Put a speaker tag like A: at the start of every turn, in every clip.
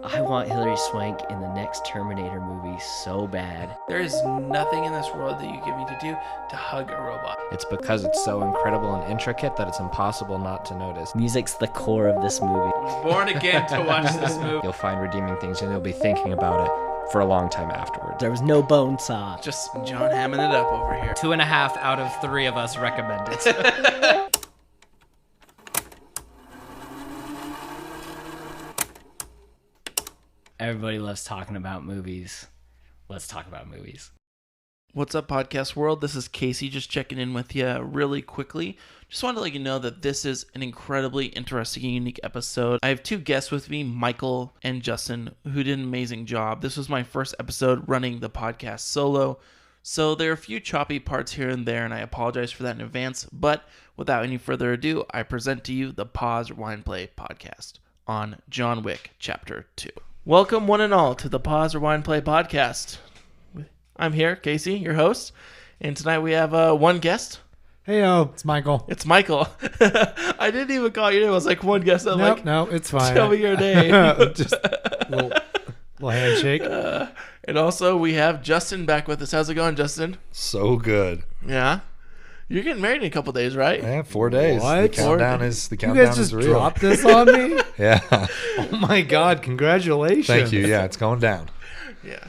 A: I want Hilary Swank in the next Terminator movie so bad.
B: There is nothing in this world that you give me to do to hug a robot.
C: It's because it's so incredible and intricate that it's impossible not to notice.
A: Music's the core of this movie.
B: I was born again to watch this movie.
C: You'll find redeeming things and you'll be thinking about it for a long time afterwards.
A: There was no bone saw.
B: Just John hamming it up over here.
D: 2.5 out of 3 of us recommend it.
A: Everybody loves talking about movies. Let's talk about movies.
B: What's up, podcast world? This is Casey just checking in with you really quickly. Just wanted to let you know that this is an incredibly interesting and unique episode. I have two guests with me, Michael and Justin, who did an amazing job. This was my first episode running the podcast solo, so there are a few choppy parts here and there, and I apologize for that in advance. But without any further ado, I present to you the Pause, Rewind, Play podcast on John Wick Chapter 2. Welcome, one and all, to the Pause, Rewind, Play podcast. I'm here, Casey, your host, and tonight we have one guest.
E: Hey-o, it's Michael.
B: It's Michael. I didn't even call your name. I was like, one guest. I'm like,
E: no, it's fine.
B: Tell me your name.
E: Just a little handshake.
B: And also, we have Justin back with us. How's it going, Justin?
F: So good.
B: Yeah? You're getting married in a couple days, right?
F: Yeah, 4 days.
E: What?
F: The countdown is
E: You guys just
F: real.
E: dropped this on me?
F: Yeah.
E: Oh my God, congratulations.
F: Thank you. Yeah, it's going down.
B: Yeah.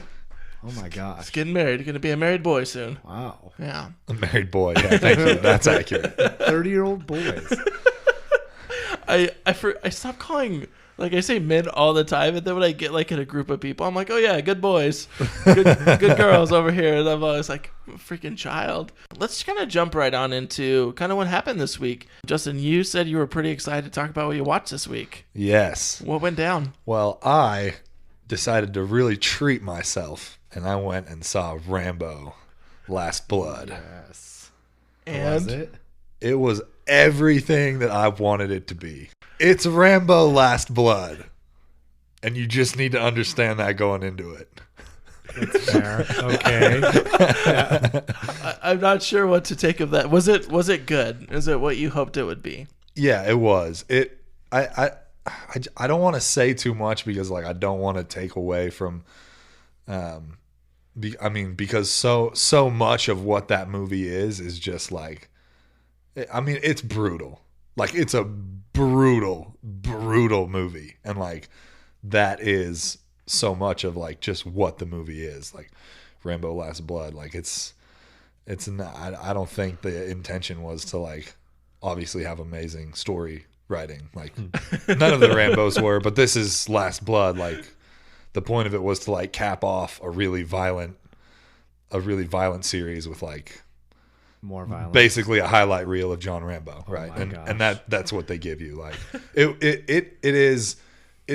E: Oh my gosh.
B: Getting married. Going to be a married boy soon.
E: Wow.
B: Yeah.
F: A married boy. Yeah, thank you. That's accurate.
E: 30-year-old boys.
B: I stop calling, like, I say men all the time, and then when I get like in a group of people, I'm like, oh yeah, good boys, good girls over here, and I'm always like, freaking child. Let's kind of jump right on into kind of what happened this week. Justin, you said you were pretty excited to talk about what you watched this week.
F: Yes.
B: What went down?
F: Well, I decided to really treat myself, and I went and saw Rambo: Last Blood.
E: Yes.
B: And
E: Was it?
F: It was everything that I wanted it to be. It's Rambo: Last Blood. And you just need to understand that going into it.
E: It's fair. Okay.
B: I'm not sure what to take of that. Was it good? Is it what you hoped it would be?
F: Yeah, it was. I don't want to say too much because like I don't want to take away from because so much of what that movie is just like, I mean, it's brutal. Like, it's a brutal movie, and like that is so much of like just what the movie is. Like Rambo: Last Blood, like it's not, I don't think the intention was to like obviously have amazing story writing. Like none of the Rambos were, but this is Last Blood. Like the point of it was to like cap off a really violent series with like
E: More violent.
F: basically a highlight reel of John Rambo, right?
E: my gosh.
F: And that's what they give you. Like it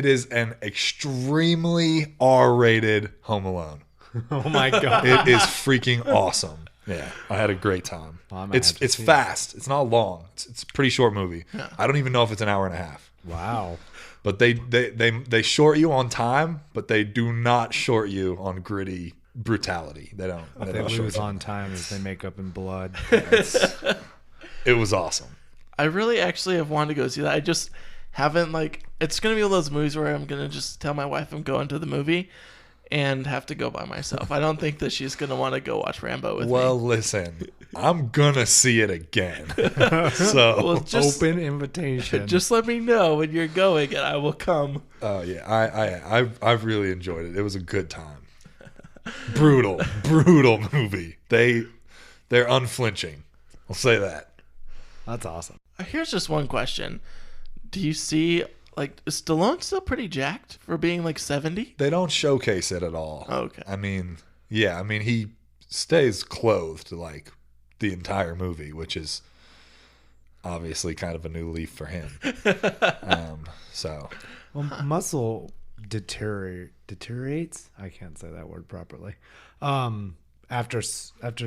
F: is an extremely R-rated Home Alone.
E: Oh my God.
F: It is freaking awesome. Yeah, I had a great time.
E: Well, I might have to
F: It's
E: see
F: fast. It's not long. It's a pretty short movie.
B: Yeah.
F: I don't even know if it's an hour and a half.
E: Wow.
F: But they short you on time, but they do not short you on gritty brutality. They don't. They
E: They
F: don't short
E: lose
F: you.
E: on time as they make up in blood.
F: It was awesome.
B: I really actually have wanted to go see that. I just haven't, like, it's going to be one of those movies where I'm going to just tell my wife I'm going to the movie and have to go by myself. I don't think that she's going to want to go watch Rambo with
F: Well,
B: me.
F: listen, I'm gonna see it again. So,
B: Well, just,
E: Open invitation.
B: just let me know when you're going and I will come.
F: oh yeah, I've really enjoyed it. It was a good time. Brutal movie. They're unflinching. I'll say that.
E: That's awesome.
B: Here's just one question. Do you see, like, is Stallone still pretty jacked for being like 70?
F: They don't showcase it at all.
B: Okay.
F: I mean, yeah, I mean he stays clothed like the entire movie, which is obviously kind of a new leaf for him. So
E: Well, muscle deteriorates. I can't say that word properly. After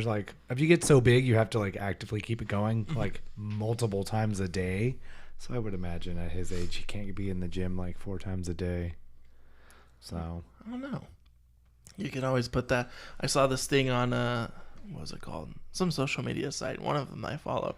E: like, if you get so big, you have to like actively keep it going like multiple times a day. So I would imagine at his age, he can't be in the gym like 4 times a day. So
B: I don't know. You can always put that. I saw this thing on, what was it called? Some social media site, one of them I follow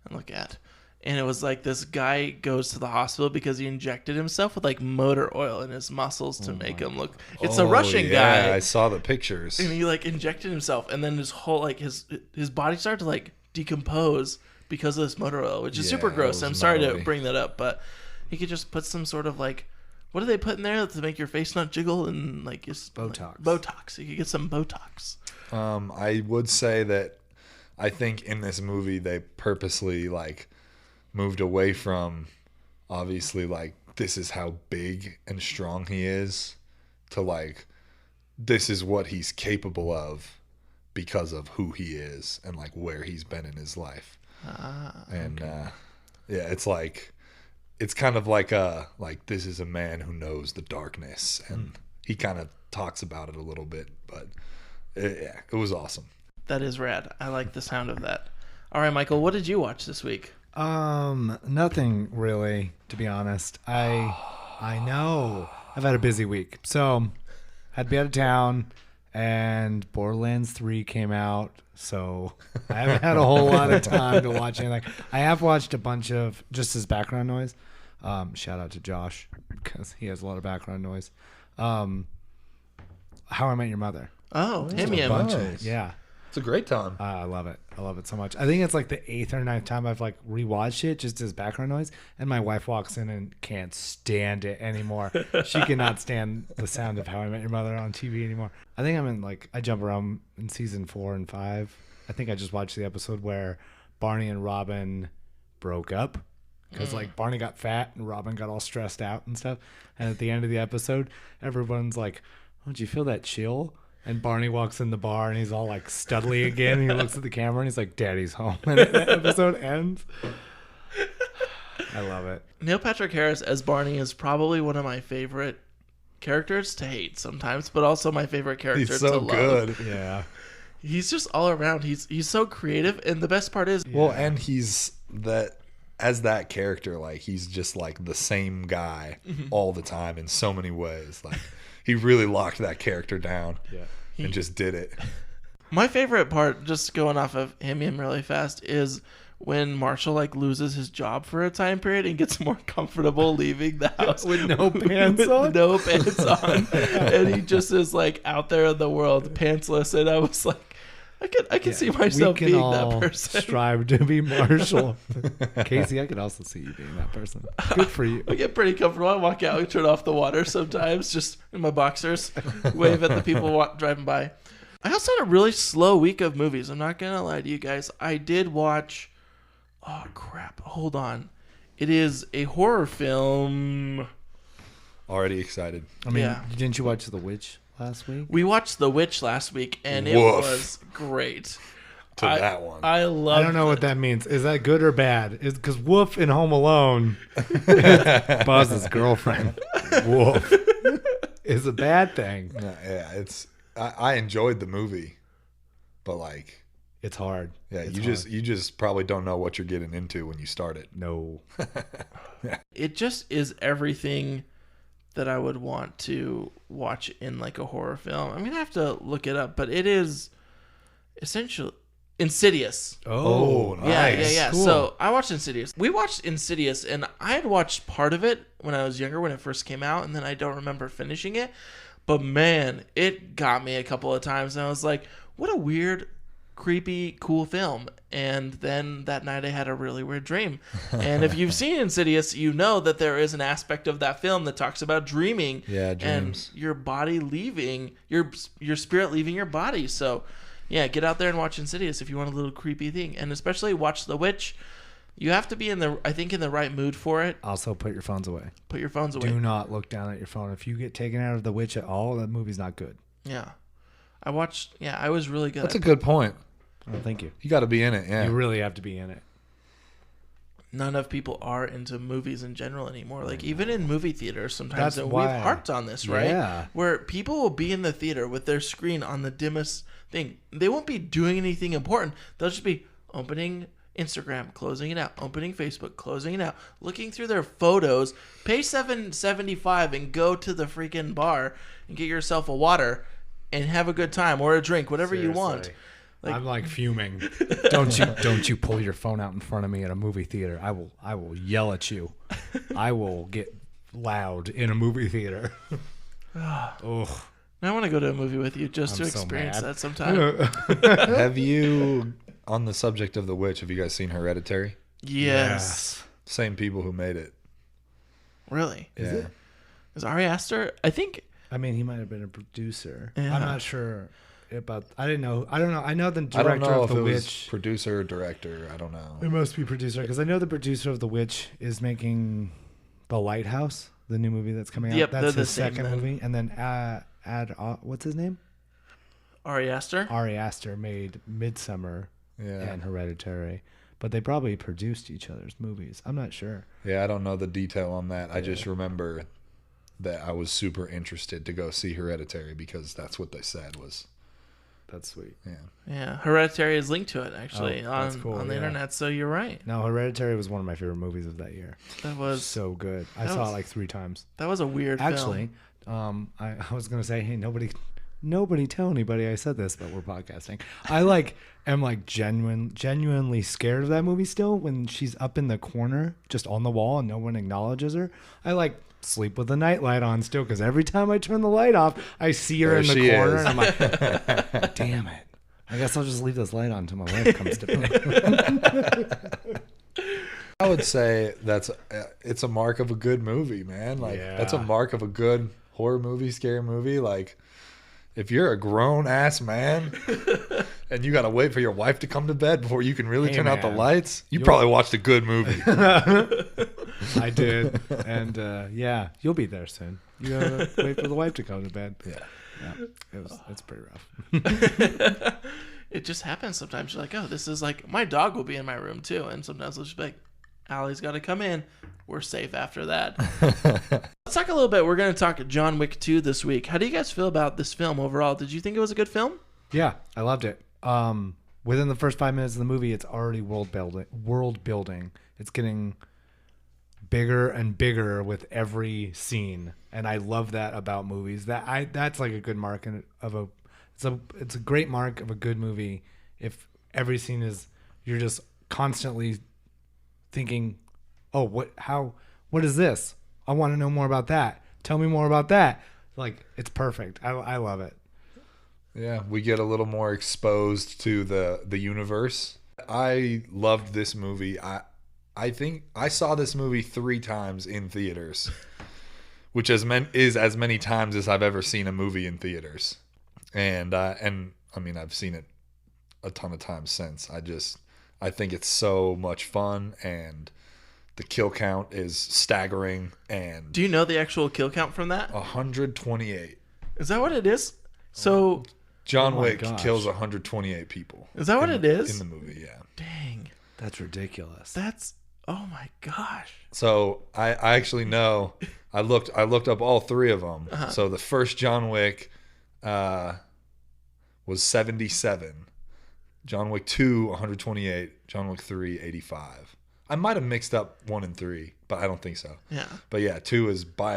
B: and look at. and it was like this guy goes to the hospital because he injected himself with like motor oil in his muscles to make him look. It's a Russian guy.
F: I saw the pictures.
B: And he like injected himself, and then his whole like his body started to like decompose because of this motor oil, which is super
F: Yeah,
B: gross.
F: it was
B: I'm sorry
F: gnarly.
B: to bring that up, but he could just put some sort of like, what do they put in there to make your face not jiggle, and like just
E: Botox.
B: Botox. You could get some Botox.
F: I would say that I think in this movie they purposely like moved away from obviously like this is how big and strong he is to like this is what he's capable of because of who he is and like where he's been in his life. And yeah, it's like it's kind of like this is a man who knows the darkness, and he kind of talks about it a little bit, but yeah, it was awesome.
B: That is rad. I like the sound of that. All right, Michael, what did you watch this week?
E: Nothing really, to be honest. I know. I've had a busy week. So, had to be out of town, and Borderlands 3 came out, so I haven't had a whole lot of time to watch anything. I have watched a bunch of, just as background noise. Shout out to Josh, because he has a lot of background noise. How I Met Your Mother.
B: Oh, him.
F: Nice.
E: Yeah.
F: It's a great time.
E: I love it. I love it so much. I think it's like the 8th or 9th time I've like rewatched it just as background noise. And my wife walks in and can't stand it anymore. She cannot stand the sound of How I Met Your Mother on TV anymore. I think I'm in like, I jump around in season 4 and 5. I think I just watched the episode where Barney and Robin broke up because like Barney got fat and Robin got all stressed out and stuff. And at the end of the episode, everyone's like, oh, did you feel that chill? And Barney walks in the bar and he's all like studly again. And he looks at the camera and he's like, Daddy's home. And the episode ends. I love it.
B: Neil Patrick Harris as Barney is probably one of my favorite characters to hate sometimes, but also my favorite character
F: He's so
B: to love.
F: good.
E: Yeah.
B: He's just all around. He's so creative, and the best part is,
F: Well, and he's that as that character, like he's just like the same guy all the time in so many ways. Like he really locked that character down and just did it.
B: my favorite part, just going off of him really fast, is when Marshall like loses his job for a time period and gets more comfortable leaving the house
E: With no pants
B: with
E: on?
B: no pants on, and he just is like out there in the world pantsless. And I was like, I can see myself
E: we can
B: being
E: all
B: that person.
E: strive to be Marshall. Casey, I could also see you being that person. Good for you.
B: I get pretty comfortable. I walk out, I turn off the water sometimes, just in my boxers, wave at the people driving by. I also had a really slow week of movies. I'm not going to lie to you guys. I did watch... Oh, crap. Hold on. It is a horror film.
F: Already excited.
E: I mean,
B: Yeah.
E: didn't you watch The Witch last week?
B: We watched The Witch last week, and it
F: Woof.
B: was great.
F: To that one.
B: I love
E: I don't know what that means. Is that good or bad? Is because Woof in Home Alone, Buzz's girlfriend, Woof, is a bad thing.
F: Yeah, it's I enjoyed the movie, but like
E: It's hard.
F: yeah,
E: It's
F: you just probably don't know what you're getting into when you start it.
E: No.
B: It just is everything that I would want to watch in like a horror film. I'm gonna have to look it up, but it is essentially Insidious.
F: Oh, nice.
B: Yeah.
E: Cool.
B: So I watched Insidious. We watched Insidious, and I had watched part of it when I was younger, when it first came out, and then I don't remember finishing it. But man, it got me a couple of times, and I was like, what a weird, creepy, cool film. And then that night I had a really weird dream. And if you've seen Insidious, you know that there is an aspect of that film that talks about dreaming.
F: Yeah, dreams.
B: And your body leaving, your spirit leaving your body. So yeah, get out there and watch Insidious if you want a little creepy thing. And especially watch The Witch. You have to be in the right mood for it.
E: Also, put your phones away.
B: Put your phones away.
E: Do not look down at your phone. If you get taken out of The Witch at all, that movie's not good.
B: Yeah. I was really good
F: That's
B: at
F: a good point.
E: Oh, thank you.
F: You got to be in it. Yeah.
E: You really have to be in it.
B: Not enough people are into movies in general anymore. Like even in movie theaters sometimes,
E: That's
B: and
E: why-
B: we've harped on this, right?
E: Yeah.
B: Where people will be in the theater with their screen on the dimmest thing. They won't be doing anything important. They'll just be opening Instagram, closing it out, opening Facebook, closing it out, looking through their photos, pay $7.75 and go to the freaking bar and get yourself a water and have a good time or a drink, whatever you want.
E: Seriously. I'm like fuming. Don't you pull your phone out in front of me at a movie theater. I will yell at you. I will get loud in a movie theater. Oh,
B: I want to go to a movie with you just to
E: I'm so
B: experience
E: mad.
B: that sometime.
F: Have you, on the subject of The Witch, have you guys seen Hereditary?
B: Yes.
F: Same people who made it.
B: Really?
F: Yeah.
B: Is Ari Aster? I think.
E: I mean, he might have been a producer.
B: Yeah.
E: I'm not sure about. I don't know. I know the
F: I don't
E: director
F: know
E: of
F: if
E: The
F: it was
E: Witch.
F: producer or director. I don't know.
E: It must be producer because I know the producer of The Witch is making The Lighthouse, the new movie that's coming out.
B: Yep, they're
E: That's
B: the
E: his
B: same
E: second
B: then.
E: movie, and then what's his name?
B: Ari Aster?
E: Ari Aster made Midsummer
F: Yeah.
E: and Hereditary, but they probably produced each other's movies. I'm not sure.
F: Yeah, I don't know the detail on that. I just remember that I was super interested to go see Hereditary because that's what they said was.
E: That's sweet.
F: Yeah.
B: Yeah. Hereditary is linked to it, actually,
E: Oh, that's
B: on
E: cool,
B: the
E: yeah.
B: internet. So you're right.
E: No, Hereditary was one of my favorite movies of that year.
B: That was
E: So good. I
B: That
E: saw
B: was-
E: it like 3 times.
B: that was a weird
E: Actually,
B: film.
E: I was gonna say, hey, nobody tell anybody I said this, but we're podcasting. I am genuinely scared of that movie still when she's up in the corner, just on the wall, and no one acknowledges her. I sleep with the nightlight on still because every time I turn the light off, I see her
F: There
E: in the
F: she
E: corner,
F: is.
E: and I'm like, damn it. I guess I'll just leave this light on until my wife comes to me.
F: I would say it's a mark of a good movie, man. That's a
E: Yeah.
F: mark of a good horror movie, scary movie. Like, if you're a grown ass man and you got to wait for your wife to come to bed before you can really
E: Hey,
F: turn out the
E: man.
F: lights, you probably watched a good movie.
E: I did, and yeah, you'll be there soon. You gotta wait for the wife to come to bed.
F: Yeah.
E: It's pretty rough.
B: It just happens sometimes. You're like, oh, this is like, my dog will be in my room too. And sometimes it'll just be like, Allie's got to come in. We're safe after that. Let's talk a little bit. We're going to talk John Wick 2 this week. How do you guys feel about this film overall? Did you think it was a good film?
E: Yeah, I loved it. Within the first 5 minutes of the movie, it's already world building. It's getting bigger and bigger with every scene, and I love that about movies. That's like a good mark it's a great mark of a good movie if every scene is you're just constantly thinking, oh, what is this? I want to know more about that. Tell me more about that. Like, it's perfect. I love it.
F: Yeah, we get a little more exposed to the universe. I loved this movie. I think I saw this movie 3 times in theaters, which is as many times as I've ever seen a movie in theaters. And I mean, I've seen it a ton of times since. I think it's so much fun, and the kill count is staggering. And
B: Do you know the actual kill count from that?
F: 128.
B: Is that what it is? So,
F: John
E: Oh my
F: Wick
E: gosh.
F: kills 128 people.
B: is that what it is?
F: In the movie? Yeah.
B: Dang.
E: That's ridiculous.
B: That's, oh my gosh.
F: So I actually know. I looked up all 3 of them. So the first John Wick was 77. John Wick 2, 128. John Wick 3, 85. I might have mixed up 1 and 3, but I don't think so.
B: Yeah.
F: But yeah, 2 is by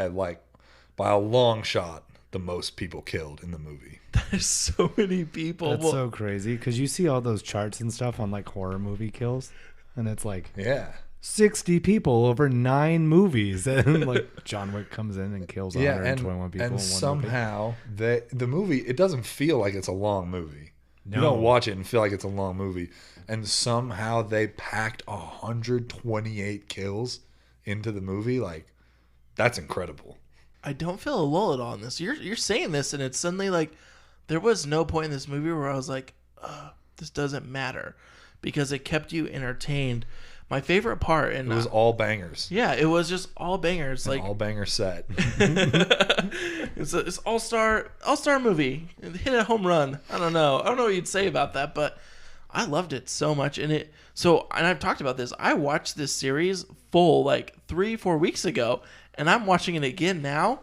F: a long shot the most people killed in the movie.
B: There's so many people.
E: That's
B: Well,
E: so crazy because you see all those charts and stuff on like horror movie kills, and it's like
F: Yeah.
E: 60 people over 9 movies, and like John Wick comes in and kills
F: Yeah,
E: 121 people in
F: and
E: one
F: somehow the movie, it doesn't feel like it's a long movie.
E: No.
F: You don't watch it and feel like it's a long movie. And somehow they packed 128 kills into the movie. Like, that's incredible.
B: I don't feel a lull at all in this. You're saying this, and it's suddenly like there was no point in this movie where I was like, this doesn't matter, because it kept you entertained. My favorite part, and
F: It was all bangers.
B: yeah, it was just all bangers. Like,
F: All banger set.
B: it's all-star movie. It hit a home run. I don't know what you'd say about that, but I loved it so much. And I've talked about this. I watched this series full like 3-4 weeks ago, and I'm watching it again now,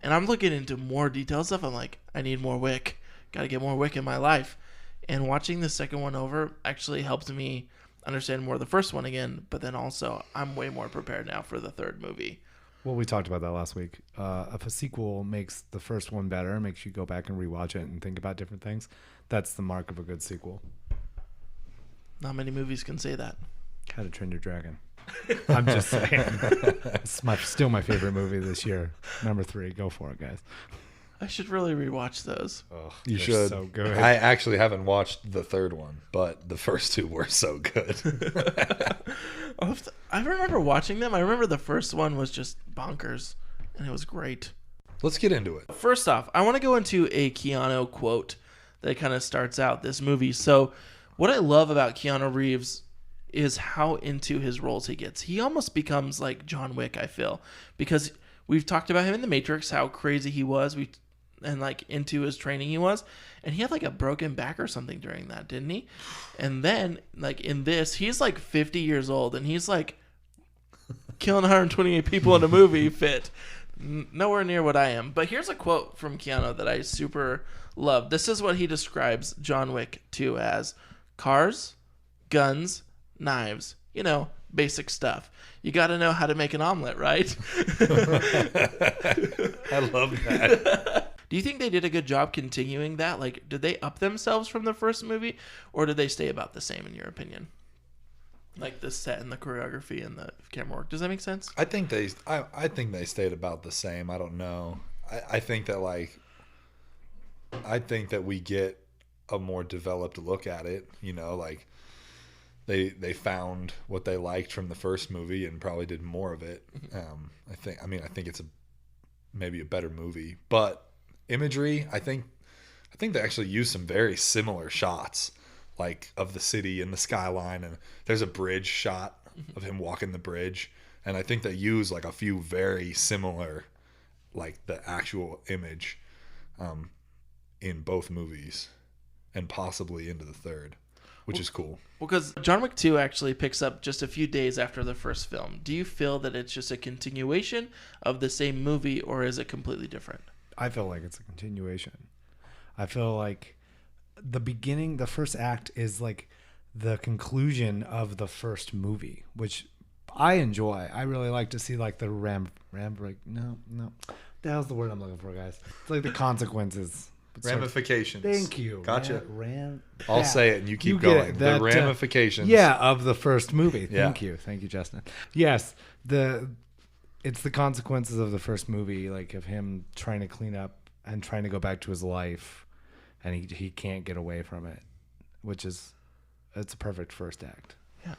B: and I'm looking into more detailed stuff. I'm like, I need more Wick. Got to get more Wick in my life. And watching the second one over actually helped me understand more of the first one again, but then also I'm way more prepared now for the third movie.
E: Well, we talked about that last week. If a sequel makes the first one better, makes you go back and rewatch it and think about different things, that's the mark of a good sequel.
B: Not many movies can say that.
E: How to Train Your Dragon. I'm just saying. It's still my favorite movie this year. Number 3. Go for it, guys.
B: I should really rewatch those.
E: Oh,
F: You
E: they're
F: should.
E: so good.
F: I actually haven't watched the third one, but the first 2 were so good.
B: I remember watching them. I remember the first one was just bonkers, and it was great.
F: Let's get into it.
B: First off, I want to go into a Keanu quote that kind of starts out this movie. So what I love about Keanu Reeves is how into his roles he gets. He almost becomes like John Wick, I feel, because we've talked about him in The Matrix, how crazy he was, and like into his training he was, and he had like a broken back or something during that, didn't he? And then like in this, he's like 50 years old, and he's like killing 128 people in a movie fit. Nowhere near what I am. But here's a quote from Keanu that I super love. This is what he describes John Wick 2 as: cars, guns, knives. You know, basic stuff. You got to know how to make an omelet, right?
F: I love that.
B: Do you think they did a good job continuing that? Like, did they up themselves from the first movie, or did they stay about the same in your opinion? Like the set and the choreography and the camera work. Does that make sense?
F: I think they stayed about the same. I don't know. I think that we get a more developed look at it. You know, like they found what they liked from the first movie and probably did more of it. I think it's maybe a better movie, but imagery, I think they actually use some very similar shots, like of the city and the skyline, and there's a bridge shot of him walking the bridge, and I think they use like a few very similar, like the actual image, in both movies, and possibly into the third, which is cool.
B: Well, because John Wick 2 actually picks up just a few days after the first film. Do you feel that it's just a continuation of the same movie, or is it completely different?
E: I feel like it's a continuation. I feel like the beginning, the first act is like the conclusion of the first movie, which I enjoy. I really like to see like the no. That was the word I'm looking for, guys. It's like the consequences.
F: Ramifications.
E: Thank you.
F: Gotcha. I'll say it and you keep going. The ramifications.
E: Of the first movie. Thank you, Justin. Yes, it's the consequences of the first movie, like of him trying to clean up and trying to go back to his life, and he can't get away from it, it's a perfect first act.
B: Yeah.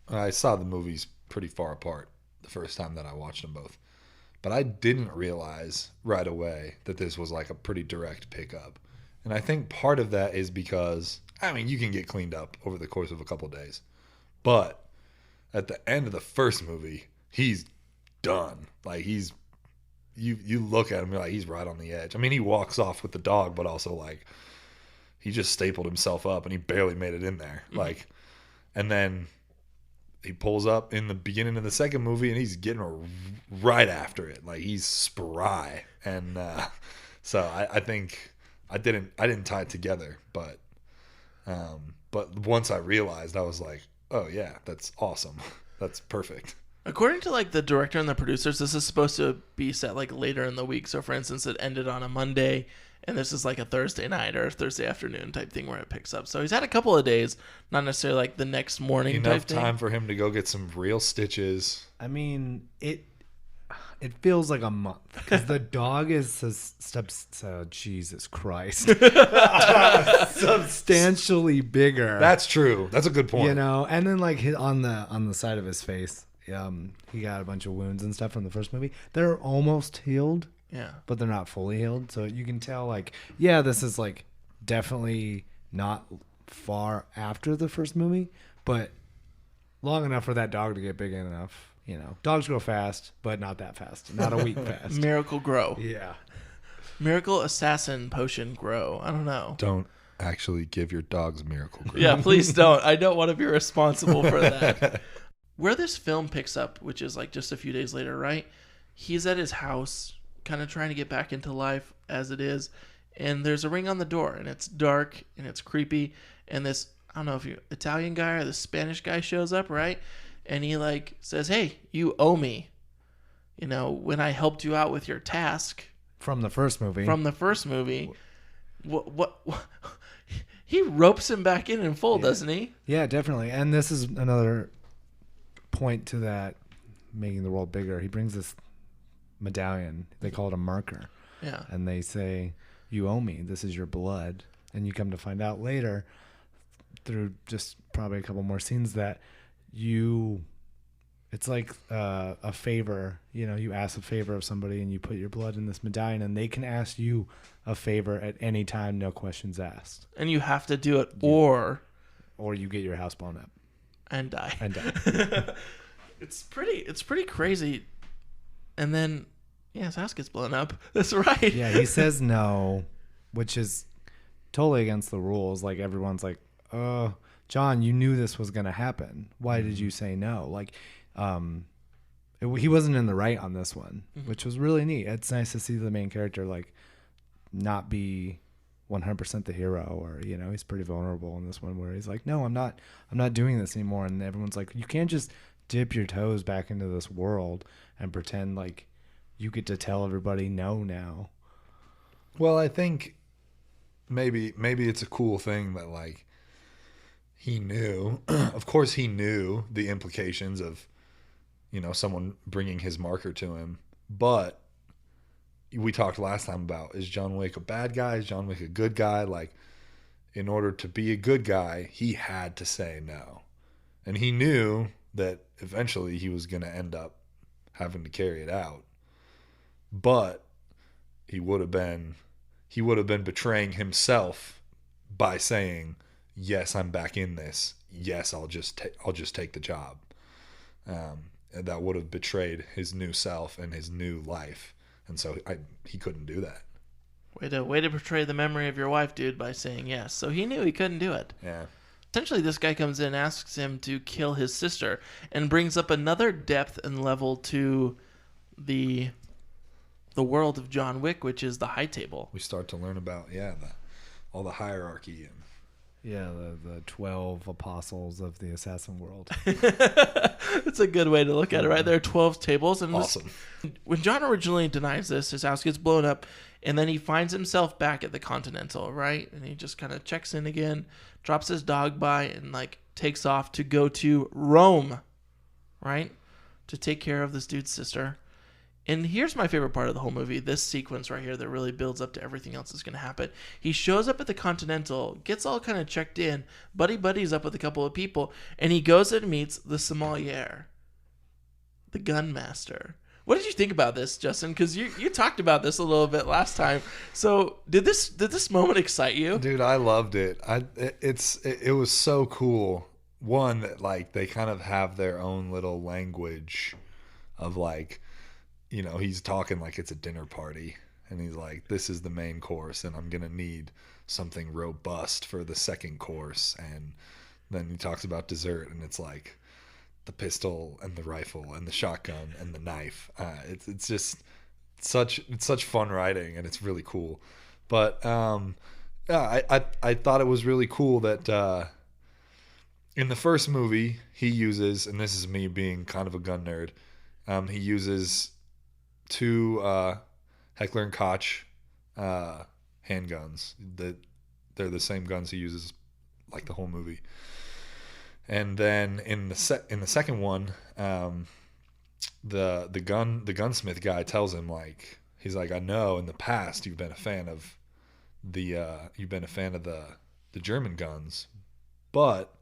F: I saw the movies pretty far apart the first time that I watched them both. But I didn't realize right away that this was like a pretty direct pickup. And I think part of that is because, you can get cleaned up over the course of a couple of days. But at the end of the first movie, he's done. Like you look at him, you're like, he's right on the edge. He walks off with the dog, but also like he just stapled himself up and he barely made it in there. Mm-hmm. Like, and then he pulls up in the beginning of the second movie and he's getting right after it. Like he's spry. And so I think I didn't tie it together, but once I realized, I was like, oh yeah, that's awesome. That's perfect.
B: According to like the director and the producers, this is supposed to be set like later in the week. So for instance, it ended on a Monday and this is like a Thursday night or a Thursday afternoon type thing where it picks up. So he's had a couple of days, not necessarily like the next morning
F: Enough
B: type thing.
F: time for him to go get some real stitches.
E: It feels like a month because the dog is Jesus Christ, substantially bigger.
F: That's true. That's a good point.
E: You know, and then like on the side of his face, he got a bunch of wounds and stuff from the first movie. They're almost healed, but they're not fully healed. So you can tell, like, this is like definitely not far after the first movie, but long enough for that dog to get big enough. You know, dogs grow fast, but not that fast. Not a week fast.
B: Miracle grow.
E: Yeah.
B: Miracle assassin potion grow. I don't know.
F: Don't actually give your dogs miracle grow.
B: Yeah, please don't. I don't want to be responsible for that. Where this film picks up, which is like just a few days later, right? He's at his house, kind of trying to get back into life as it is. And there's a ring on the door, and it's dark, and it's creepy. And this, I don't know if you Italian guy or the Spanish guy shows up, right? and he like says, "Hey, you owe me. You know, when I helped you out with your task
E: From the first movie.
B: from the first movie." What he ropes him back in full, doesn't he?
E: Yeah, definitely. And this is another point to that, making the world bigger. He brings this medallion. They call it a marker.
B: Yeah.
E: And they say, "You owe me. This is your blood." And you come to find out later, through just probably a couple more scenes, that it's like a favor. You know, you ask a favor of somebody and you put your blood in this medallion, and they can ask you a favor at any time, no questions asked.
B: And you have to do it, or
E: you get your house blown up
B: and die. It's pretty crazy. And then, his house gets blown up. That's right.
E: Yeah, he says no, which is totally against the rules. Like, everyone's like, John, you knew this was going to happen. Why did you say no? Like, he wasn't in the right on this one, which was really neat. It's nice to see the main character, like, not be 100% the hero, or, you know, he's pretty vulnerable in this one where he's like, no, I'm not doing this anymore. And everyone's like, you can't just dip your toes back into this world and pretend like you get to tell everybody no now.
F: Well, I think maybe it's a cool thing that, like, he knew, of course he knew the implications of, you know, someone bringing his marker to him, but we talked last time about, is John Wick a bad guy? Is John Wick a good guy? Like, in order to be a good guy, he had to say no. And he knew that eventually he was going to end up having to carry it out. But he would have been betraying himself by saying, yes, I'm back in this. Yes, I'll just take the job. And that would have betrayed his new self and his new life. And so he couldn't do that.
B: Way to portray the memory of your wife, dude, by saying yes. So he knew he couldn't do it.
F: Yeah.
B: Essentially, this guy comes in and asks him to kill his sister, and brings up another depth and level to the world of John Wick, which is the high table.
F: We start to learn about all the hierarchy and
E: Yeah, the 12 apostles of the assassin world.
B: That's a good way to look at it, right? There are 12 tables. And
F: awesome.
B: When John originally denies this, his house gets blown up, and then he finds himself back at the Continental, right? And he just kind of checks in again, drops his dog by, and like takes off to go to Rome, right? To take care of this dude's sister. And here's my favorite part of the whole movie, this sequence right here that really builds up to everything else that's going to happen. He shows up at the Continental, gets all kind of checked in, buddies up with a couple of people, and he goes and meets the sommelier, the gun master. What did you think about this, Justin? Because you talked about this a little bit last time. So did this moment excite you?
F: Dude, I loved it. It was so cool. One, that like they kind of have their own little language of like, you know, he's talking like it's a dinner party, and he's like, this is the main course, and I'm going to need something robust for the second course. And then he talks about dessert, and it's like the pistol and the rifle and the shotgun and the knife. It's just such fun writing, and it's really cool. But yeah, I thought it was really cool that in the first movie he uses, and this is me being kind of a gun nerd, he uses two Heckler & Koch handguns. They're the same guns he uses like the whole movie. And then in the second one, the gunsmith guy tells him, like, he's like, I know in the past you've been a fan of the German guns, but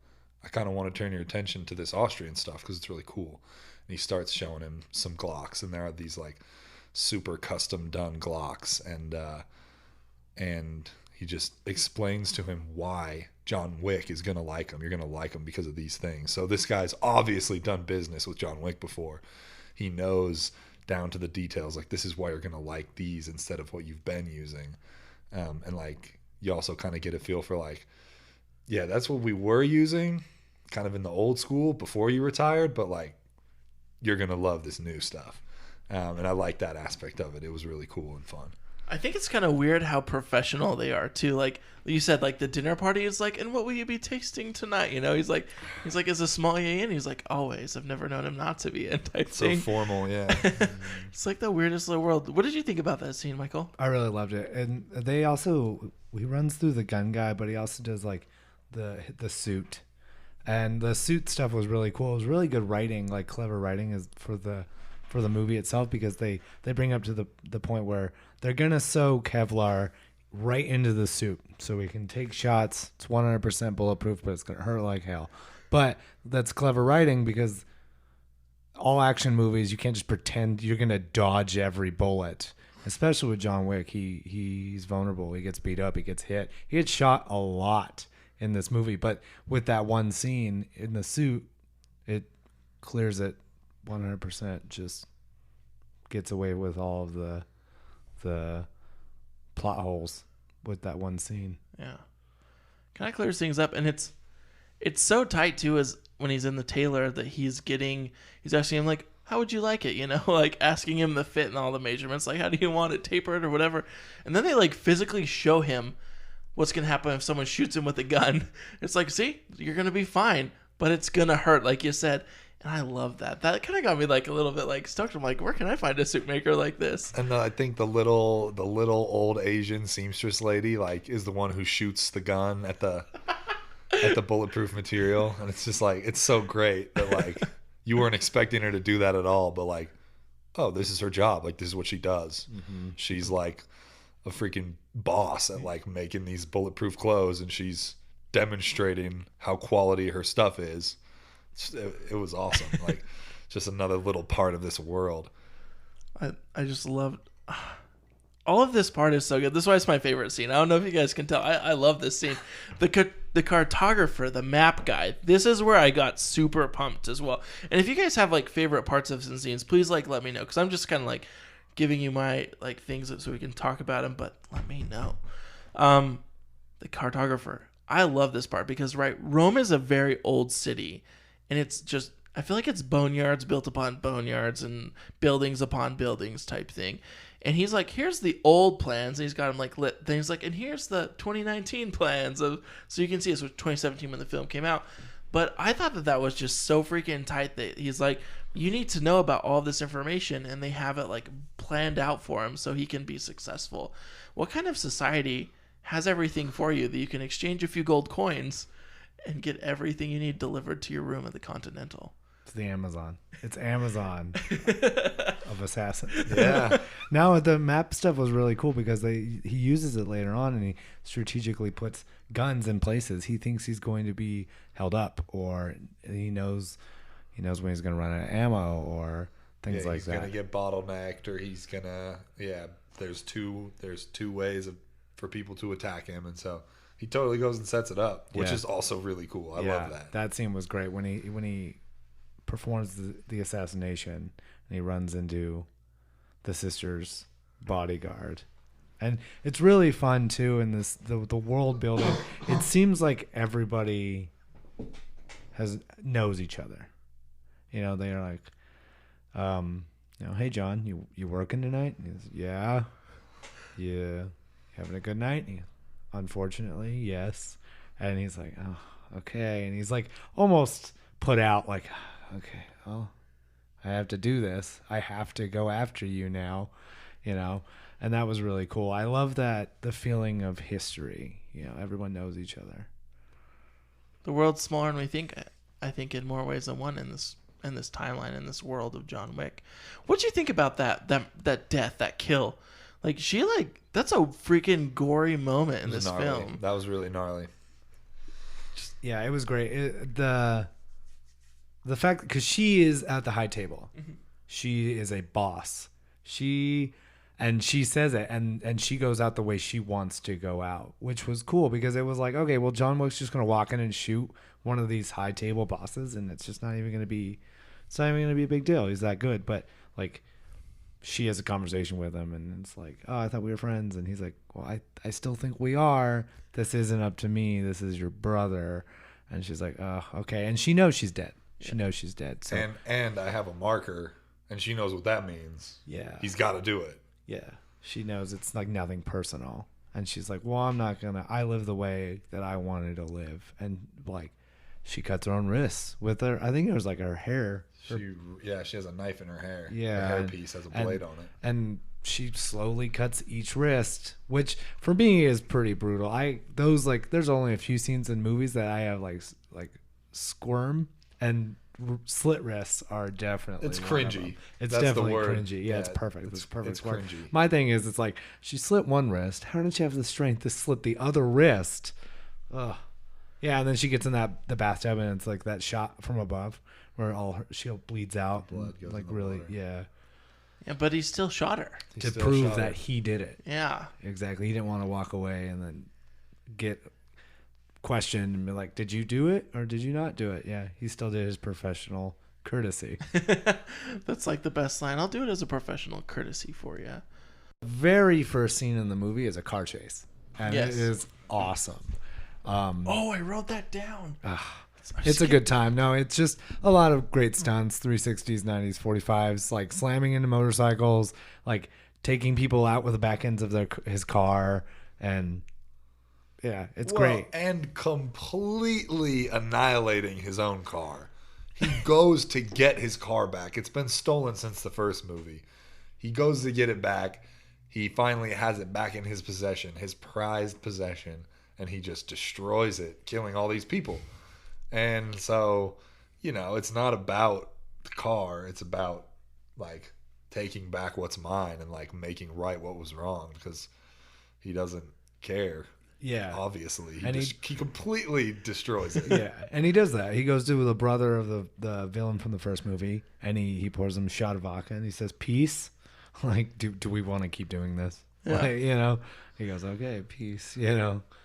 F: I kind of want to turn your attention to this Austrian stuff because it's really cool. And he starts showing him some Glocks, and there are these like super custom done Glocks, and he just explains to him why John Wick is going to like him. You're going to like him because of these things. So this guy's obviously done business with John Wick before. He knows down to the details, like, this is why you're going to like these instead of what you've been using. And like, you also kind of get a feel for like, yeah, that's what we were using kind of in the old school before you retired, but like, you're going to love this new stuff. And I like that aspect of it. It was really cool and fun.
B: I think it's kind of weird how professional they are too. Like you said, like the dinner party is like, and what will you be tasting tonight? You know, he's like, is a sommelier in? He's like, always. I've never known him not to be in type
F: So
B: thing.
F: formal, yeah.
B: It's like the weirdest little world. What did you think about that scene, Michael?
E: I really loved it. And they also, he runs through the gun guy, but he also does like the suit. And the suit stuff was really cool. It was really good writing, like clever writing is for the movie itself, because they bring up to the point where they're going to sew Kevlar right into the suit so we can take shots. It's 100% bulletproof, but it's going to hurt like hell. But that's clever writing, because all action movies, you can't just pretend you're going to dodge every bullet. Especially with John Wick, he's vulnerable. He gets beat up. He gets hit. He gets shot a lot in this movie. But with that one scene in the suit, it clears it 100%. Just gets away with all of the plot holes with that one scene.
B: Yeah, kind of clears things up, and it's so tight too. As when he's in the tailor, that he's asking him like, how would you like it? You know, like asking him the fit and all the measurements, like how do you want it tapered or whatever. And then they like physically show him what's gonna happen if someone shoots him with a gun. It's like, see, you're gonna be fine, but it's gonna hurt, like you said. And I love that. That kind of got me like a little bit like stoked. I'm like, where can I find a suit maker like this?
F: And I think the little old Asian seamstress lady like is the one who shoots the gun at the bulletproof material, and it's just like, it's so great that like you weren't expecting her to do that at all, but like, oh, this is her job. Like this is what she does. Mm-hmm. She's like a freaking boss at like making these bulletproof clothes, and she's demonstrating how quality her stuff is. It was awesome. Like just another little part of this world.
B: I just loved all of this part is so good. This is why it's my favorite scene. I don't know if you guys can tell. I love this scene. The cartographer, the map guy. This is where I got super pumped as well. And if you guys have like favorite parts of some scenes, please like let me know, because I'm just kind of like giving you my like things so we can talk about them. But let me know. The cartographer. I love this part because Rome is a very old city. And it's just, I feel like it's boneyards built upon boneyards and buildings upon buildings type thing. And he's like, here's the old plans. And he's got them like lit. Then he's like, and here's the 2019 plans. So you can see this was 2017 when the film came out. But I thought that was just so freaking tight that he's like, you need to know about all this information. And they have it like planned out for him so he can be successful. What kind of society has everything for you that you can exchange a few gold coins and get everything you need delivered to your room at the Continental?
E: It's the Amazon. It's Amazon of assassins.
F: Yeah.
E: Now the map stuff was really cool because he uses it later on, and he strategically puts guns in places he thinks he's going to be held up, or he knows when he's going to run out of ammo or things like that.
F: He's going to get bottlenecked, or he's going to there's two ways for people to attack him, and so he totally goes and sets it up, which is also really cool. I love that.
E: That scene was great when he performs the assassination and he runs into the sister's bodyguard. And it's really fun too in this the world building. It seems like everybody knows each other. You know, they're like, hey John, you working tonight? And he's, yeah. Yeah. Having a good night? Unfortunately, yes. And he's like, oh, okay. And he's like almost put out, like, okay, well, I have to do this. I have to go after you now, you know. And that was really cool. I love that, the feeling of history. You know, everyone knows each other.
B: The world's smaller than we think. I think in more ways than one in this timeline, in this world of John Wick. What do you think about that death, that kill? Like that's a freaking gory moment in this film.
F: That was really gnarly.
E: Yeah, it was great. The fact, because she is at the high table, she is a boss. She says it, and she goes out the way she wants to go out, which was cool because it was like, okay, well, John Wick's just gonna walk in and shoot one of these high table bosses, and it's just not even gonna be a big deal. He's that good, but like, she has a conversation with him, and it's like, oh, I thought we were friends. And he's like, well, I still think we are. This isn't up to me. This is your brother. And she's like, oh, okay. And she knows she's dead. She knows she's dead. So
F: and I have a marker, and she knows what that means.
E: Yeah.
F: He's got to do it.
E: Yeah. she knows it's like nothing personal. And she's like, well, I live the way that I wanted to live. And like, she cuts her own wrists with her. I think it was like her hair.
F: She has a knife in her hair.
E: Yeah.
F: Her hairpiece has a blade on it.
E: And she slowly cuts each wrist, which for me is pretty brutal. There's only a few scenes in movies that I have like squirm, and slit wrists are definitely
F: It's
E: one of
F: cringy.
E: them. It's
F: That's the
E: definitely
F: word.
E: cringy. Yeah, it's
F: Yeah,
E: perfect. It's perfect.
F: it's
E: word.
F: cringy.
E: My thing is, it's like she slit one wrist. How did she have the strength to slit the other wrist? Ugh. Yeah, and then she gets in the bathtub, and it's like that shot from above where she bleeds out.
F: Blood goes
E: like
F: in the
E: really,
F: water.
E: yeah.
B: Yeah, but he still shot her.
F: He
E: To
F: still
E: prove
F: shot
E: that
F: her.
E: he did it.
B: Yeah.
E: Exactly. He didn't want to walk away and then get questioned and be like, did you do it or did you not do it? Yeah, he still did his professional courtesy.
B: That's like the best line. I'll do it as a professional courtesy for you.
E: Very first scene in the movie is a car chase. And
B: Yes.
E: it is awesome.
B: Oh, I wrote that down.
E: It's a good time. No, it's just a lot of great stunts, 360s, 90s, 45s, like slamming into motorcycles, like taking people out with the back ends of his car. And yeah, it's great.
F: And completely annihilating his own car. He goes to get his car back. It's been stolen since the first movie. He goes to get it back. He finally has it back in his possession, his prized possession, and he just destroys it, killing all these people. And so, it's not about the car. It's about, like, taking back what's mine and, like, making right what was wrong, because he doesn't care.
E: Yeah.
F: Obviously.
E: And
F: He completely destroys it.
E: Yeah, and he does that. He goes to the brother of the villain from the first movie, and he pours him a shot of vodka, and he says, peace. Like, do we want to keep doing this?
B: Yeah.
E: Like, he goes, okay, peace,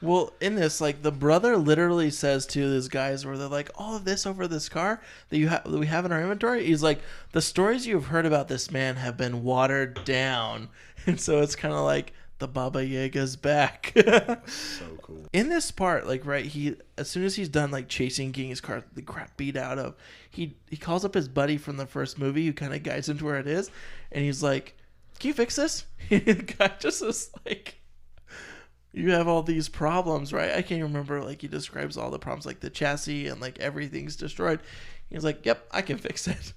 B: Well, in this, like, the brother literally says to these guys where they're like, all of this over this car that we have in our inventory, he's like, the stories you've heard about this man have been watered down. And so it's kind of like the Baba Yaga's back.
F: So cool.
B: In this part, like, right, as soon as he's done, like, chasing, getting his car the crap beat out of, he calls up his buddy from the first movie who kind of guides him to where it is, and he's like, can you fix this? The guy just is like, you have all these problems, right? I can't remember, like, he describes all the problems, like the chassis and, like, everything's destroyed. He's like, yep, I can fix it.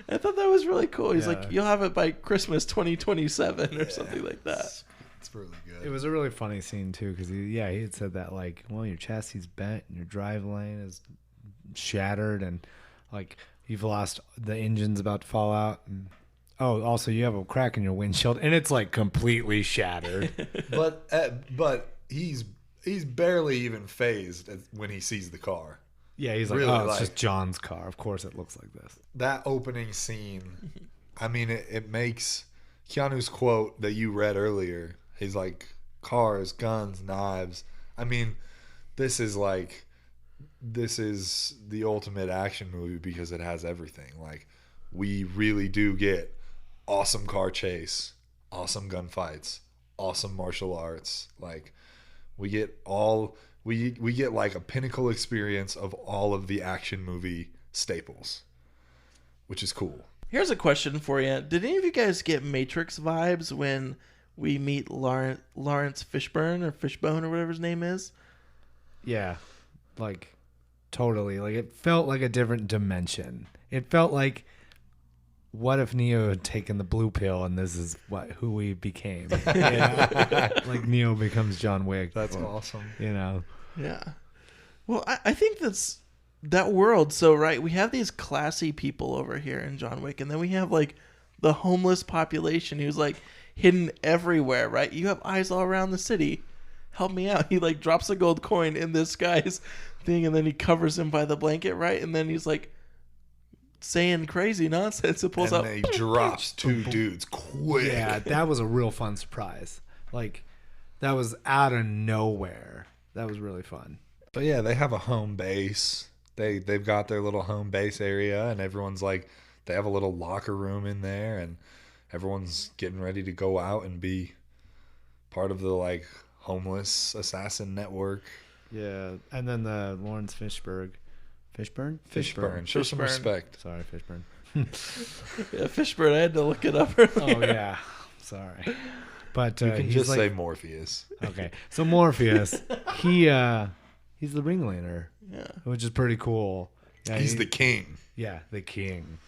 B: I thought that was really cool. He's like, you'll have it by Christmas 2027 or something like that.
F: It's really good.
E: It was a really funny scene too, because he had said that, like, well, your chassis is bent and your drive lane is shattered, and like you've lost, the engine's about to fall out, and also you have a crack in your windshield, and it's like completely shattered.
F: But he's barely even phased when he sees the car.
E: Yeah, he's like,
F: Really,
E: it's
F: like-
E: just John's car. Of course it looks like this.
F: That opening scene, I mean, it makes Keanu's quote that you read earlier. He's like, cars, guns, knives. I mean, this is the ultimate action movie because it has everything. Like, we really do get awesome car chase, awesome gunfights, awesome martial arts. Like, we get we get like a pinnacle experience of all of the action movie staples, which is cool.
B: Here's a question for you. Did any of you guys get Matrix vibes when we meet Lawrence Fishburne or Fishbone or whatever his name is?
E: Yeah, like totally. Like, it felt like a different dimension. It felt like, what if Neo had taken the blue pill and this is who we became? Like, Neo becomes John Wick.
F: That's awesome.
B: Yeah. Well, I think that world. So, right, we have these classy people over here in John Wick, and then we have, like, the homeless population who's, like, hidden everywhere, right? You have eyes all around the city. Help me out. He, like, drops a gold coin in this guy's thing, and then he covers him by the blanket, right? And then he's, like, saying crazy nonsense. It pulls
F: And
B: out.
F: then he drops two dudes quick.
E: Yeah, that was a real fun surprise. Like, that was out of nowhere. That was really fun.
F: But yeah, they have a home base. They've got their little home base area, and everyone's like, they have a little locker room in there, and everyone's getting ready to go out and be part of the, like, homeless assassin network.
E: Yeah, and then the Lawrence Fishburne.
F: Show some
B: Fishburne.
F: respect.
E: Sorry, Fishburne.
B: Yeah, Fishburne. I had to look it up.
E: Oh yeah, sorry. But
F: You can
E: he's
F: just
E: like,
F: say Morpheus.
E: okay. So Morpheus, he's the ringleader,
B: Yeah.
E: which is pretty cool. Yeah,
F: He's the king.
E: yeah, the king.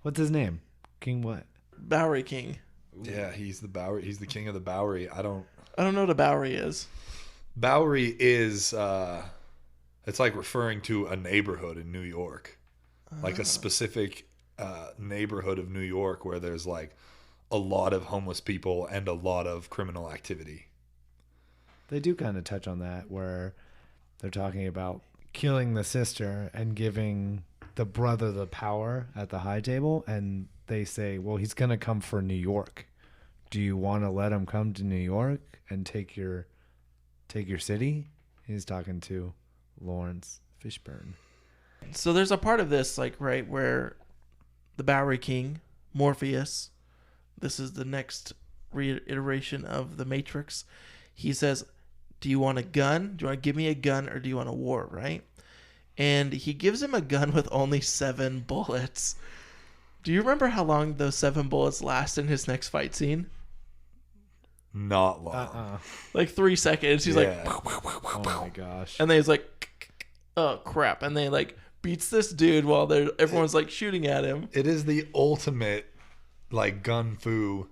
E: What's his name? King what?
B: Bowery King.
F: Yeah, he's the Bowery. He's the king of the Bowery.
B: I don't know what a Bowery is.
F: Bowery is it's like referring to a neighborhood in New York, like a specific neighborhood of New York where there's like a lot of homeless people and a lot of criminal activity.
E: They do kind of touch on that where they're talking about killing the sister and giving the brother the power at the high table, and they say, well, he's going to come for New York. Do you want to let him come to New York and take your city? He's talking to Lawrence Fishburne.
B: So there's a part of this, like, right, where the Bowery King, Morpheus, this is the next reiteration of the Matrix. He says, do you want a gun? Do you want to give me a gun, or do you want a war, right? And he gives him a gun with only 7 bullets. Do you remember how long those 7 bullets last in his next fight scene?
F: Not long.
B: Like 3 seconds. He's
F: Yeah.
E: Oh my gosh.
B: and then he's like, oh crap. And they like beats this dude while everyone's like shooting at him.
F: It is the ultimate like gun fu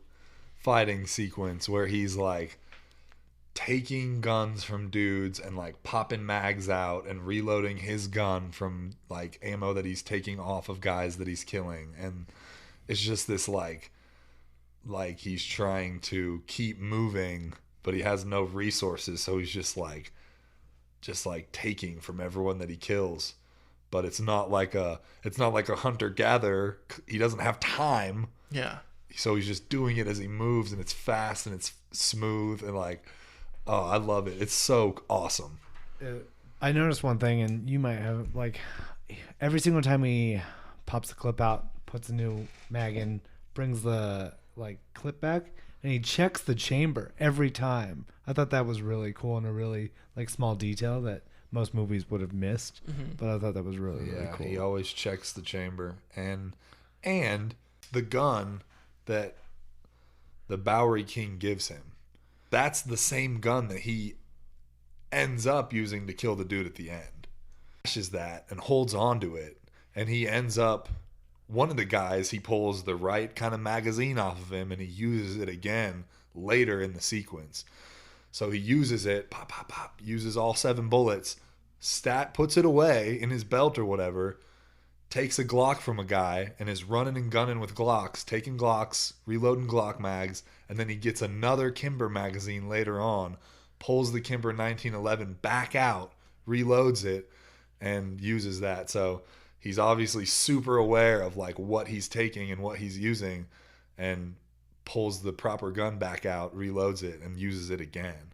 F: fighting sequence where he's like taking guns from dudes and like popping mags out and reloading his gun from like ammo that he's taking off of guys that he's killing, and it's just this like he's trying to keep moving but he has no resources, so he's just like taking from everyone that he kills. But it's not like a hunter gatherer. He doesn't have time,
B: Yeah.
F: so he's just doing it as he moves, and it's fast and it's smooth, and like, oh, I love it. It's so awesome.
E: I noticed one thing, and you might have, like, every single time he pops the clip out, puts a new mag in, brings the like clip back, and he checks the chamber every time. I thought that was really cool and a really like small detail that most movies would have missed. But I thought that was really cool.
F: He always checks the chamber, and the gun that the Bowery King gives him, that's the same gun that he ends up using to kill the dude at the end. Flashes that and holds on to it, and he ends up, one of the guys, he pulls the right kind of magazine off of him and he uses it again later in the sequence. So he uses it, pop, pop, pop, uses all 7 bullets, puts it away in his belt or whatever, takes a Glock from a guy and is running and gunning with Glocks, taking Glocks, reloading Glock mags, and then he gets another Kimber magazine later on, pulls the Kimber 1911 back out, reloads it, and uses that. So he's obviously super aware of like what he's taking and what he's using, and pulls the proper gun back out, reloads it, and uses it again.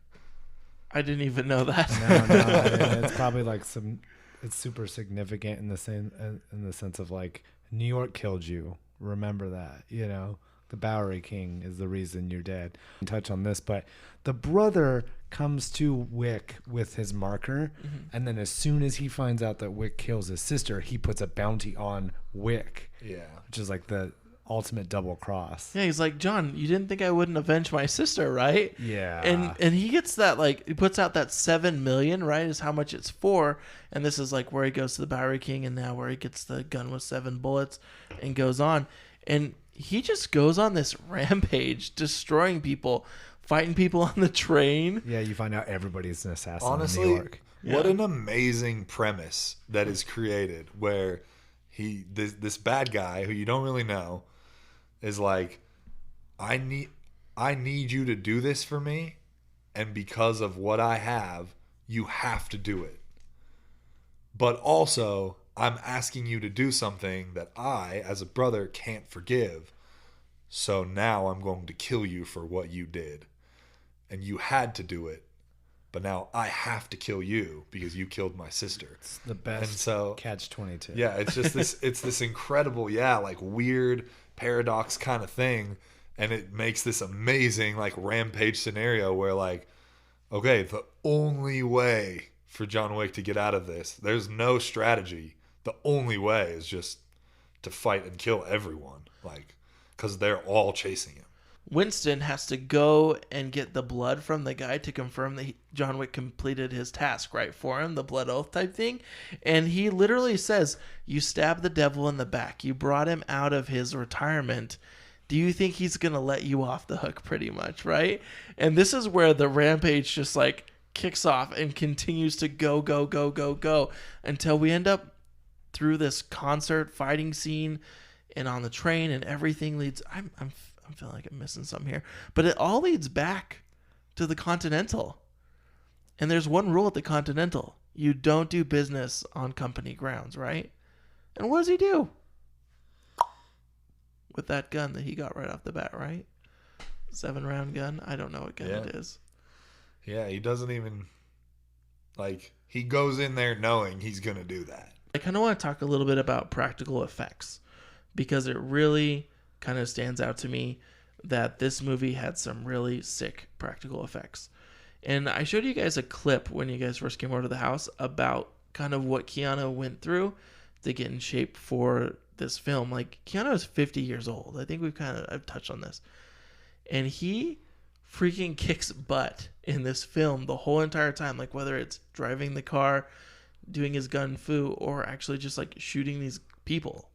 B: I didn't even know that.
E: No, it's probably like it's super significant in the sense of like, New York killed you. Remember that, you know. The Bowery King is the reason you're dead. Touch on this, but the brother comes to Wick with his marker, and then as soon as he finds out that Wick kills his sister, he puts a bounty on Wick.
F: Yeah.
E: Which is like the ultimate double cross.
B: Yeah, he's like, John, you didn't think I wouldn't avenge my sister, right?
E: Yeah.
B: And he gets that, like, he puts out that 7 million, right, is how much it's for. And this is like where he goes to the Bowery King, and now where he gets the gun with 7 bullets and goes on. And he just goes on this rampage, destroying people, fighting people on the train.
E: Yeah, you find out everybody's an assassin
F: Honestly,
E: in New York.
F: what an amazing premise that is created, where this bad guy who you don't really know is like, I need you to do this for me, and because of what I have, you have to do it. But also, I'm asking you to do something that I, as a brother, can't forgive. So now I'm going to kill you for what you did. And you had to do it. But now I have to kill you because you killed my sister.
E: It's the best
F: And so,
E: catch-22.
F: yeah, it's just this incredible, like weird paradox kind of thing. And it makes this amazing like rampage scenario where like, okay, the only way for John Wick to get out of this, there's no strategy. The only way is just to fight and kill everyone, like, because they're all chasing him.
B: Winston has to go and get the blood from the guy to confirm that John Wick completed his task right for him, the blood oath type thing. And he literally says, you stabbed the devil in the back. You brought him out of his retirement. Do you think he's going to let you off the hook pretty much, right? And this is where the rampage just like kicks off and continues to go until we end up through this concert fighting scene and on the train, and everything leads. I'm feeling like I'm missing something here, but it all leads back to the Continental. And there's one rule at the Continental: you don't do business on company grounds, right? And what does he do with that gun that he got right off the bat, right? 7-round gun. I don't know what gun it is.
F: Yeah, he doesn't even, like, he goes in there knowing he's going to do that.
B: I kind of want to talk a little bit about practical effects, because it really kind of stands out to me that this movie had some really sick practical effects. And I showed you guys a clip when you guys first came over to the house about kind of what Keanu went through to get in shape for this film. Like, Keanu is 50 years old. I think I've touched on this. And he freaking kicks butt in this film the whole entire time. Like, whether it's driving the car, doing his gun fu, or actually just like shooting these people,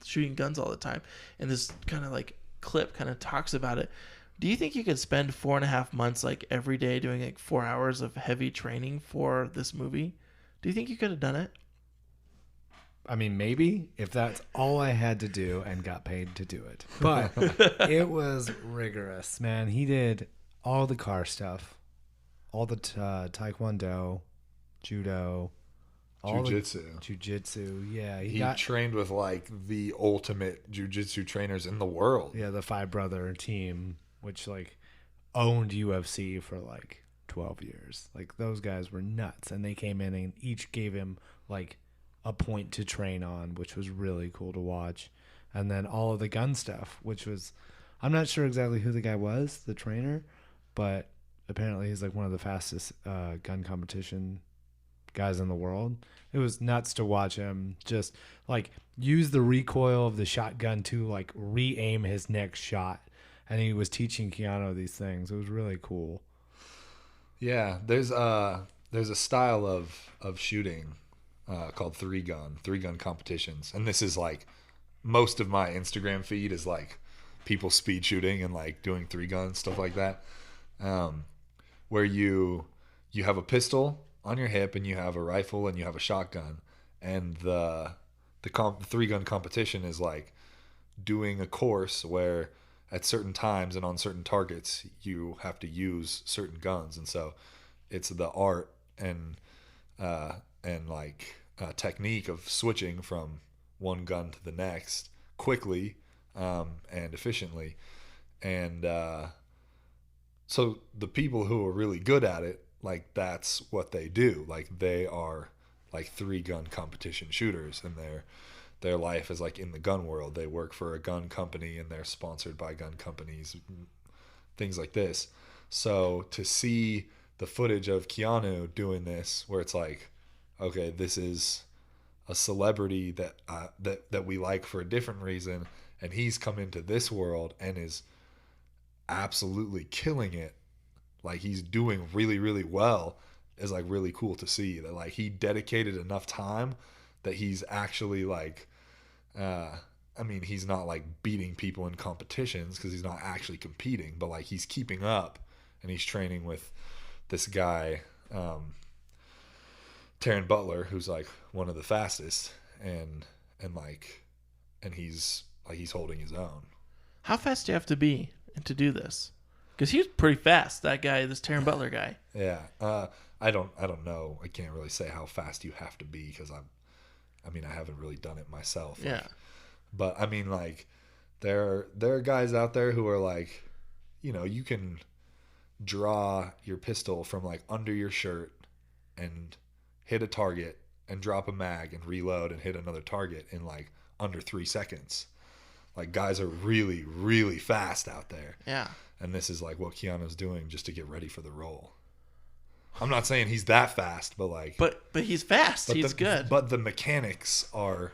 B: shooting guns all the time. And this kind of like clip kind of talks about it. Do you think you could spend 4.5 months like every day doing like 4 hours of heavy training for this movie? Do you think you could have done it?
E: I mean, maybe if that's all I had to do and got paid to do it. But it was rigorous, man. He did all the car stuff, all the taekwondo, judo, all
F: Jiu-jitsu.
E: Jiu-jitsu, yeah.
F: He trained with like the ultimate jiu-jitsu trainers in the world.
E: Yeah, the Five Brother team, which like owned UFC for like 12 years. Like, those guys were nuts, and they came in and each gave him like a point to train on, which was really cool to watch. And then all of the gun stuff, which was, I'm not sure exactly who the guy was, the trainer, but apparently he's like one of the fastest gun competition guys in the world. It was nuts to watch him just like use the recoil of the shotgun to like re-aim his next shot. And he was teaching Keanu these things. It was really cool.
F: Yeah, there's a style of shooting called three gun competitions, and this is like most of my Instagram feed is like people speed shooting and like doing 3-gun stuff like that, where you have a pistol on your hip and you have a rifle and you have a shotgun, and the 3-gun competition is like doing a course where at certain times and on certain targets you have to use certain guns, and so it's the art and like technique of switching from one gun to the next quickly and efficiently. And so the people who are really good at it, like, that's what they do. Like, they are like 3-gun competition shooters, and their life is like in the gun world. They work for a gun company and they're sponsored by gun companies, things like this. So to see the footage of Keanu doing this, where it's like, okay, this is a celebrity that we like for a different reason, and he's come into this world and is absolutely killing it. Like, he's doing really, really well. Is like really cool to see that, like, he dedicated enough time that he's actually like, I mean, he's not like beating people in competitions because he's not actually competing, but like he's keeping up, and he's training with this guy, Taron Butler, who's like one of the fastest, and he's holding his own.
B: How fast do you have to be to do this? Because he's pretty fast, that guy, this Taron Butler guy.
F: Yeah, I don't know. I can't really say how fast you have to be because I haven't really done it myself.
B: Yeah.
F: Like, but I mean, like, there are guys out there who are like, you know, you can draw your pistol from like under your shirt and hit a target and drop a mag and reload and hit another target in like under 3 seconds. Like, guys are really, really fast out there.
B: Yeah.
F: And this is like what Keanu's doing just to get ready for the role. I'm not saying he's that fast, but like,
B: but he's fast. He's good.
F: But the mechanics are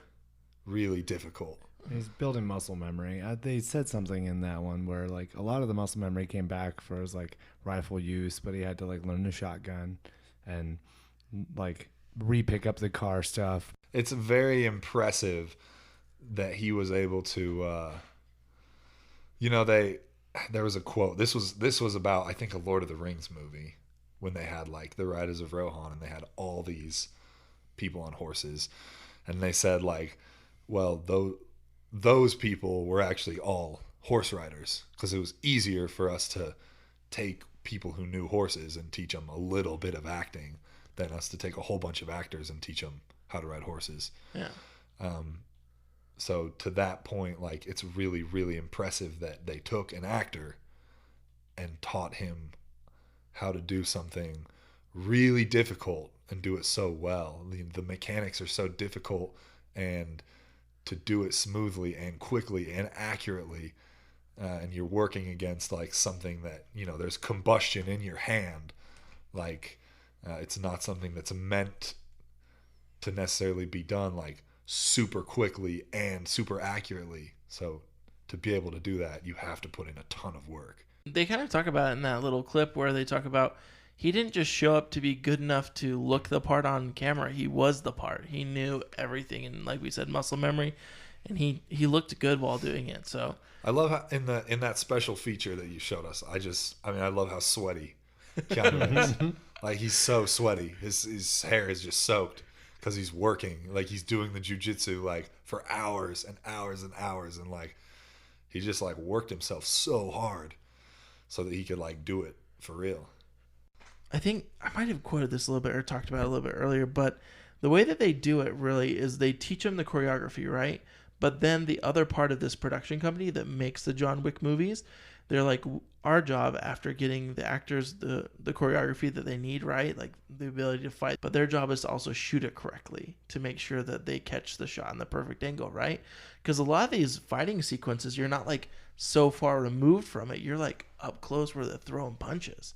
F: really difficult.
E: He's building muscle memory. They said something in that one where like a lot of the muscle memory came back for his like rifle use, but he had to like learn the shotgun and like re-pick up the car stuff.
F: It's very impressive that he was able to, there was a quote. This was about, I think, a Lord of the Rings movie when they had like the Riders of Rohan and they had all these people on horses. And they said like, well, those people were actually all horse riders because it was easier for us to take people who knew horses and teach them a little bit of acting than us to take a whole bunch of actors and teach them how to ride horses.
B: Yeah.
F: So to that point, like it's really, really impressive that they took an actor and taught him how to do something really difficult and do it so well. The mechanics are so difficult, and to do it smoothly and quickly and accurately, and you're working against like something that, there's combustion in your hand. Like it's not something that's meant to necessarily be done like super quickly and super accurately. So to be able to do that, you have to put in a ton of work.
B: They kind of talk about it in that little clip where they talk about he didn't just show up to be good enough to look the part on camera. He was the part. He knew everything, and like we said, muscle memory, and he looked good while doing it. So
F: I love how in that special feature that you showed us. I love how sweaty Keanu is. Like he's so sweaty. His hair is just soaked because he's working. Like he's doing the jujitsu like for hours and hours and hours, and like he just like worked himself so hard so that he could like do it for real.
B: I think I might have quoted this a little bit or talked about it a little bit earlier, but the way that they do it really is they teach them the choreography, right? But then the other part of this production company that makes the John Wick movies, they're like, our job after getting the actors the choreography that they need, right? Like the ability to fight. But their job is to also shoot it correctly to make sure that they catch the shot in the perfect angle, right? Because a lot of these fighting sequences, you're not like so far removed from it. You're like up close where they're throwing punches.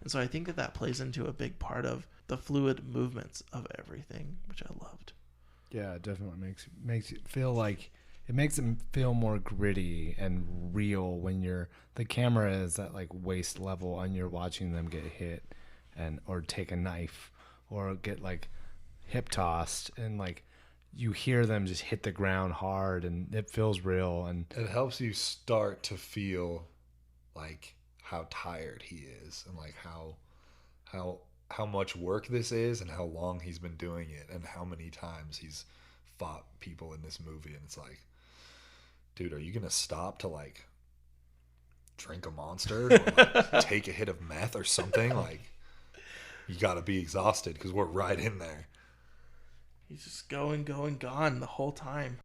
B: And so I think that plays into a big part of the fluid movements of everything, which I loved.
E: Yeah, it definitely makes it feel like it makes it feel more gritty and real when the camera is at like waist level and you're watching them get hit or take a knife or get like hip tossed, and like you hear them just hit the ground hard and it feels real, and
F: it helps you start to feel like how tired he is and like how much work this is and how long he's been doing it and how many times he's fought people in this movie. And it's like, dude, are you gonna stop to like drink a Monster or like, take a hit of meth or something? Like you gotta be exhausted because we're right in there.
B: He's just going gone the whole time.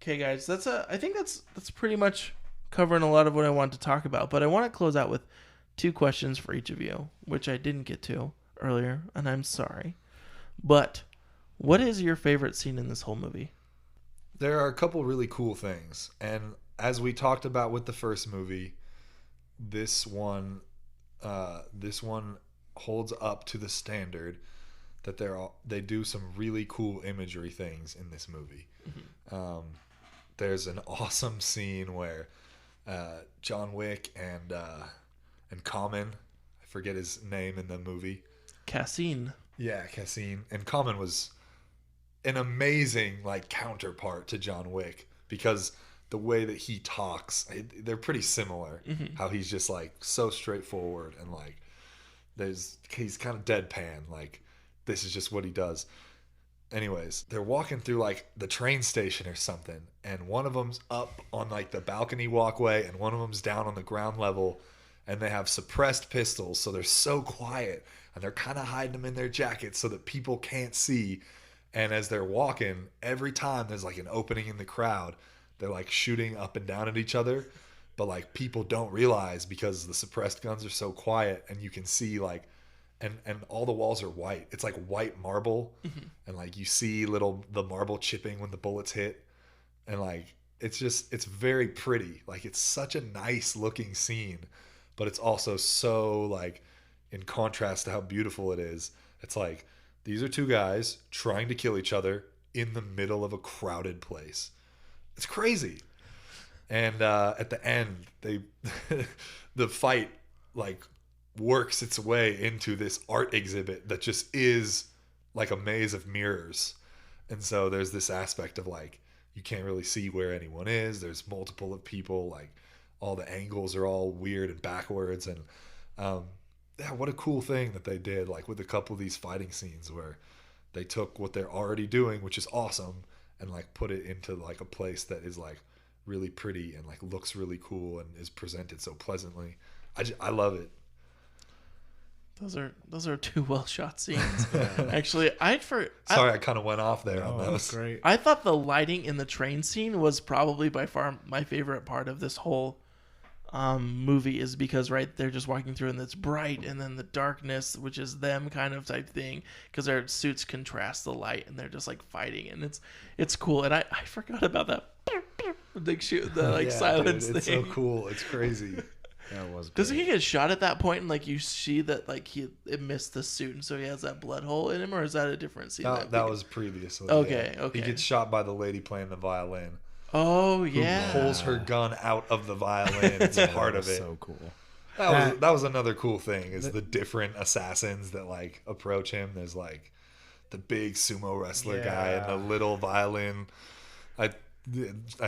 B: Okay guys, I think that's pretty much covering a lot of what I wanted to talk about, but I want to close out with 2 questions for each of you, which I didn't get to earlier, and I'm sorry. But what is your favorite scene in this whole movie?
F: There are a couple really cool things, and as we talked about with the first movie, this one holds up to the standard that they do some really cool imagery things in this movie. Mm-hmm. There's an awesome scene where John Wick and Common, I forget his name in the movie.
B: Cassine.
F: Yeah, Cassine. And Common was an amazing like counterpart to John Wick because the way that he talks, they're pretty similar. Mm-hmm. How he's just like so straightforward and like he's kind of deadpan. Like this is just what he does. Anyways, they're walking through like the train station or something, and one of them's up on like the balcony walkway and one of them's down on the ground level, and they have suppressed pistols, so they're so quiet and they're kind of hiding them in their jackets so that people can't see. And as they're walking, every time there's like an opening in the crowd, they're like shooting up and down at each other, but like people don't realize because the suppressed guns are so quiet, and you can see like and all the walls are white. It's like white marble. Mm-hmm. And like you see the marble chipping when the bullets hit, and like it's very pretty. Like it's such a nice looking scene, but it's also so like in contrast to how beautiful it is. It's like these are 2 guys trying to kill each other in the middle of a crowded place. It's crazy. And at the end, they the fight like works its way into this art exhibit that just is like a maze of mirrors. And so there's this aspect of like you can't really see where anyone is. There's multiple of people, like all the angles are all weird and backwards. And yeah, what a cool thing that they did, like with a couple of these fighting scenes where they took what they're already doing, which is awesome, and like put it into like a place that is like really pretty and like looks really cool and is presented so pleasantly. I love it.
B: Those are two well shot scenes. Actually, I
F: kind of went off there on those.
E: Great.
B: I thought the lighting in the train scene was probably by far my favorite part of this whole movie, is because they're just walking through and it's bright, and then the darkness, which is them kind of type thing, because their suits contrast the light and they're just like fighting, and it's cool. And I forgot about that big shoot, the like silence
F: dude, it's
B: thing.
F: so cool. It's crazy.
E: That was.
B: Doesn't he get shot at that point, and like you see that like it missed the suit, and so he has that blood hole in him, or is that a different scene?
F: That was previously.
B: Okay,
F: yeah.
B: okay.
F: He gets shot by the lady playing the violin.
B: Oh
F: Who
B: yeah.
F: pulls her gun out of the violin. It's part of it.
E: So cool.
F: That was another cool thing, is the different assassins that like approach him. There's like the big sumo wrestler guy and the little violin. I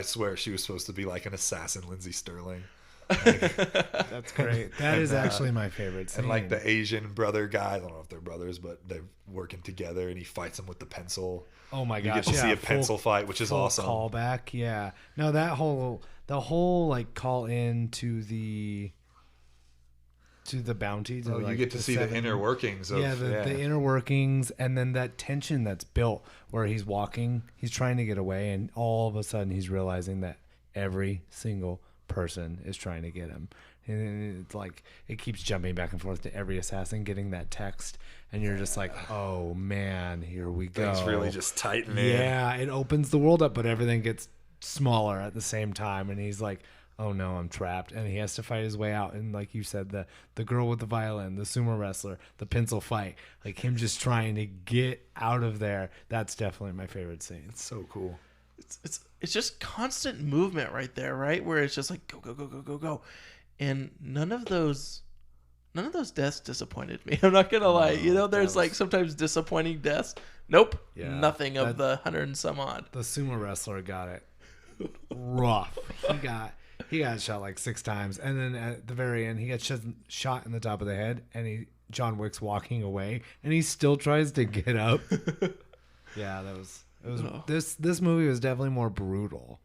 F: swear she was supposed to be like an assassin, Lindsay Sterling.
E: That's great. That is actually my favorite scene.
F: And like the Asian brother guy, I don't know if they're brothers, but they're working together, and he fights him with the pencil.
E: Oh my
F: You
E: gosh!
F: get to see a pencil fight, which is
E: full
F: awesome.
E: Callback, yeah. No, the whole like call in to the bounty. To,
F: You get to see the inner workings of
E: the inner workings, and then that tension that's built where he's walking, he's trying to get away, and all of a sudden he's realizing that every single person is trying to get him. And it's like it keeps jumping back and forth to every assassin getting that text, and you're just like, oh man, here we go.
F: Things really just tighten in.
E: Yeah, it opens the world up, but everything gets smaller at the same time, and he's like, oh no, I'm trapped, and he has to fight his way out. And like you said, the girl with the violin, the sumo wrestler, the pencil fight, like him just trying to get out of there. That's definitely my favorite scene.
F: It's so cool.
B: It's just constant movement right there, right? Where it's just like go go go go go go, and none of those deaths disappointed me. I'm not gonna lie. There's like sometimes disappointing deaths. Nope, nothing of the 100 and some odd.
E: The sumo wrestler got it rough. He got shot like 6 times, and then at the very end, he got shot in the top of the head, and John Wick's walking away, and he still tries to get up. Yeah, this movie was definitely more brutal.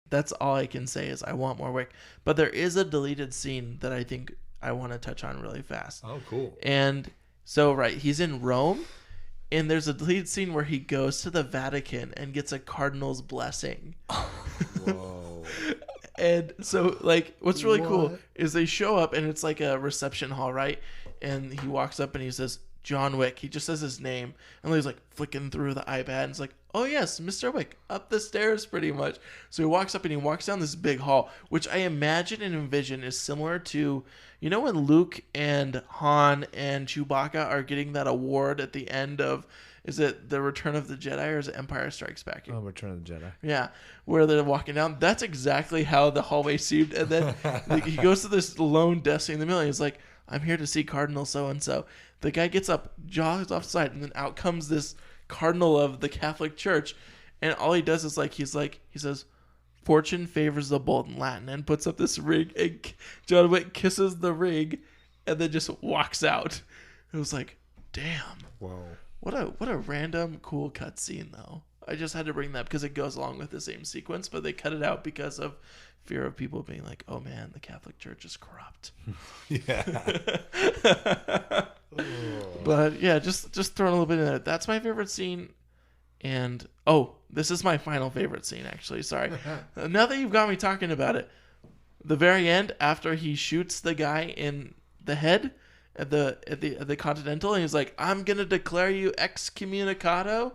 B: That's all I can say is I want more Wick. But there is a deleted scene that I think I want to touch on really fast.
F: Oh, cool.
B: And so, he's in Rome, and there's a deleted scene where he goes to the Vatican and gets a cardinal's blessing.
F: Whoa.
B: And so, like, what's really cool is they show up, and it's like a reception hall, right? And he walks up and he says, John Wick. He just says his name, and he's like flicking through the iPad, and it's like, oh yes, Mr. Wick, up the stairs pretty much. So he walks up and he walks down this big hall, which I imagine and envision is similar to, when Luke and Han and Chewbacca are getting that award at the end of, is it The Return of the Jedi or is it Empire Strikes Back?
E: Oh, Return of the Jedi.
B: Yeah, where they're walking down. That's exactly how the hallway seemed. And then he goes to this lone desk in the middle, and he's like, I'm here to see Cardinal so-and-so. The guy gets up, jogs off the side, and then out comes this cardinal of the Catholic Church, and all he does is he says, fortune favors the bold in Latin, and puts up this ring, and John Wick kisses the ring, and then just walks out. It was like, damn.
F: Whoa.
B: What a random cool cutscene though. I just had to bring that because it goes along with the same sequence, but they cut it out because of fear of people being like, oh man, the Catholic Church is corrupt.
F: Yeah.
B: But yeah, just throwing a little bit in there. That's my favorite scene. And this is my final favorite scene actually. Sorry. Now that you've got me talking about it, the very end after he shoots the guy in the head at the Continental, and he's like, I'm gonna declare you excommunicado,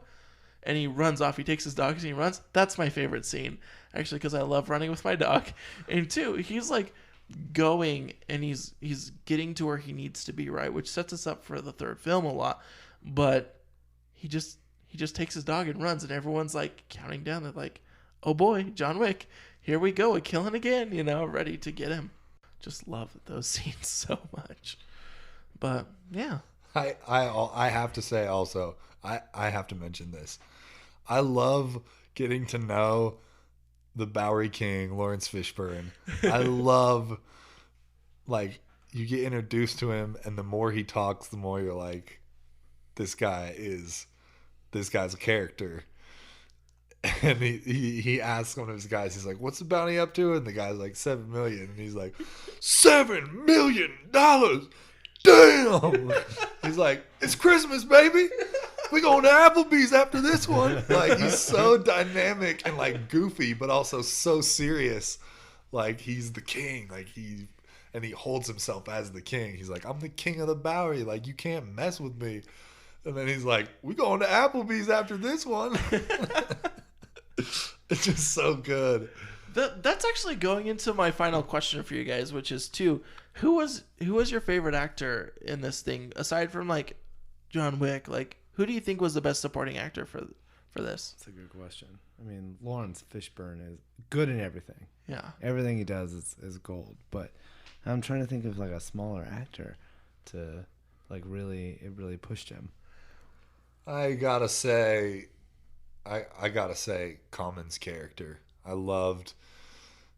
B: and he runs off. He takes his dog and he runs. That's my favorite scene actually, because I love running with my dog. And two, he's like going and he's getting to where he needs to be, right, which sets us up for the third film a lot. But he just takes his dog and runs, and everyone's like counting down. They're like, oh boy, John Wick, here we go, killing again, ready to get him. Just love those scenes so much. But yeah.
F: I have to say also, I have to mention this. I love getting to know the Bowery King, Lawrence Fishburne. I love, like, you get introduced to him, and the more he talks, the more you're like, this guy's a character. And he asks one of his guys, he's like, what's the bounty up to? And the guy's like, $7 million. And he's like, $7 million? Damn! He's like, it's Christmas, baby. We going to Applebee's after this one. Like, he's so dynamic and like goofy, but also so serious. Like, he's the king. Like, he holds himself as the king. He's like, I'm the king of the Bowery. Like, you can't mess with me. And then he's like, we going to Applebee's after this one. It's just so good.
B: That's actually going into my final question for you guys, which is who was your favorite actor in this thing aside from like John Wick? Like, who do you think was the best supporting actor for this?
E: That's a good question. I mean, Lawrence Fishburne is good in everything.
B: Yeah,
E: everything he does is gold. But I'm trying to think of like a smaller actor to like really pushed him.
F: I gotta say Common's character. I loved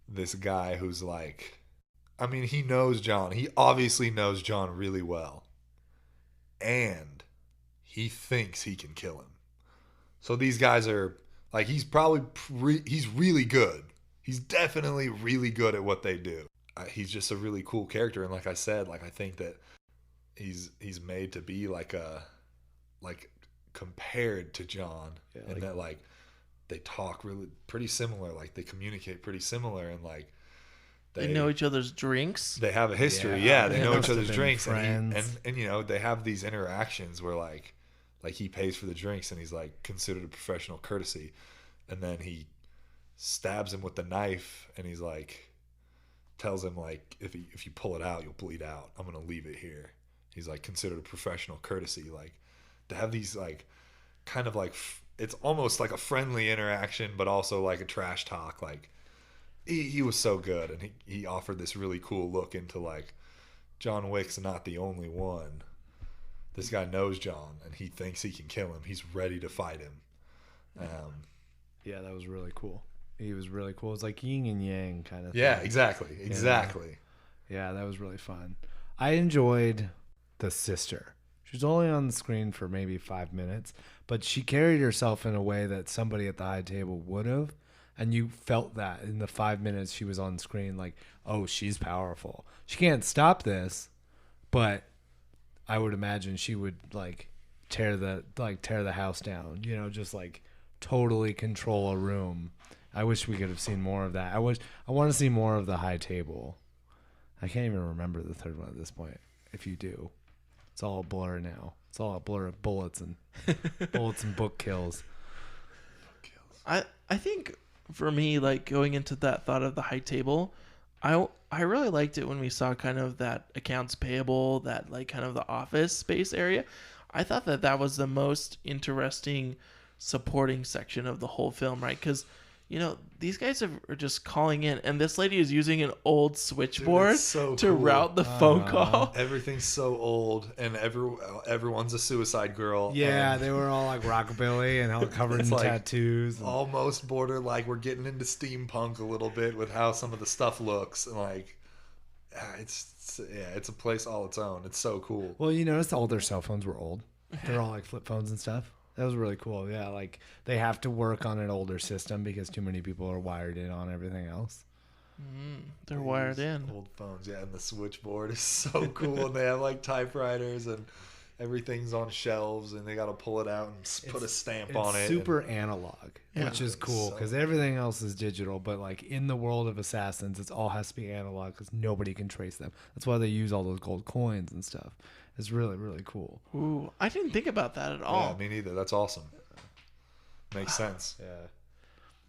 F: this guy who's like, I mean, he knows John. He obviously knows John really well. And he thinks he can kill him. So these guys are, like, he's really good. He's definitely really good at what they do. He's just a really cool character. And like I said, like, I think that he's made to be like compared to John. Yeah, and that, like, they talk really pretty similar. Like, they communicate pretty similar. And like,
B: they know each other's drinks.
F: They have a history. Yeah, they know each other's drinks.
E: And
F: they have these interactions where like he pays for the drinks and he's like considered a professional courtesy. And then he stabs him with the knife and he's like, tells him like, if you pull it out, you'll bleed out. I'm going to leave it here. He's like considered a professional courtesy. Like, to have these like kind of like, it's almost like a friendly interaction, but also like a trash talk. Like, he was so good, and he offered this really cool look into like, John Wick's not the only one. This guy knows John, and he thinks he can kill him. He's ready to fight him.
E: Yeah, that was really cool. He was really cool. It's like yin and yang kind of thing.
F: Yeah, exactly.
E: Yeah, that was really fun. I enjoyed the sister. She was only on the screen for maybe 5 minutes, but she carried herself in a way that somebody at the high table would have. And you felt that in the 5 minutes she was on screen, like, oh, she's powerful. She can't stop this, but I would imagine she would like tear the house down, just like totally control a room. I wish we could have seen more of that. I want to see more of the high table. I can't even remember the third one at this point. If you do, it's all a blur now. It's all a blur of bullets and book kills.
B: I think for me, like, going into that thought of the high table, I really liked it when we saw kind of that accounts payable, that like kind of the office space area. I thought that was the most interesting supporting section of the whole film, right? Because these guys are just calling in, and this lady is using an old switchboard to route the phone call.
F: Everything's so old, and everyone's a suicide girl.
E: Yeah, they were all like rockabilly and all covered in
F: like
E: tattoos. And
F: almost border, like, we're getting into steampunk a little bit with how some of the stuff looks, and like, it's a place all its own. It's so cool.
E: Well, you notice all their cell phones were old. They're all like flip phones and stuff. That was really cool. Yeah, like they have to work on an older system because too many people are wired in on everything else.
B: They're wired in.
F: Old phones, yeah, and the switchboard is so cool. And they have like typewriters and everything's on shelves, and they got to pull it out and put a stamp on it.
E: It's super analog, which is cool because everything else is digital. But like in the world of Assassins, it all has to be analog because nobody can trace them. That's why they use all those gold coins and stuff. It's really, really cool.
B: Ooh, I didn't think about that at all.
F: Yeah, me neither. That's awesome. Makes sense.
E: Yeah.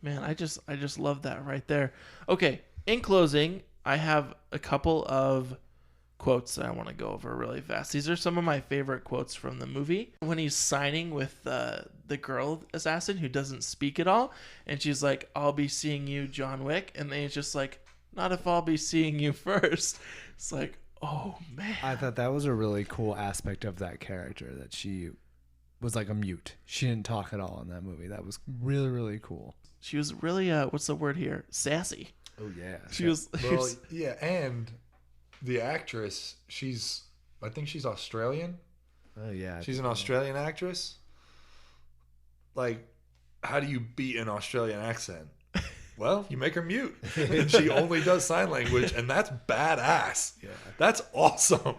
B: Man, I just love that right there. Okay, in closing, I have a couple of quotes that I want to go over really fast. These are some of my favorite quotes from the movie. When he's signing with the girl assassin who doesn't speak at all, and she's like, "I'll be seeing you, John Wick," and then he's just like, "Not if I'll be seeing you first." It's like, oh man.
E: I thought that was a really cool aspect of that character, that she was like a mute. She didn't talk at all in that movie. That was really, really cool.
B: She was really what's the word here? Sassy.
E: Oh yeah.
B: She was.
F: Well, yeah, and the actress, I think she's Australian.
E: Oh yeah.
F: She's an Australian actress. Like, how do you beat an Australian accent? Well, you make her mute. And she only does sign language, and that's badass.
E: Yeah.
F: That's awesome.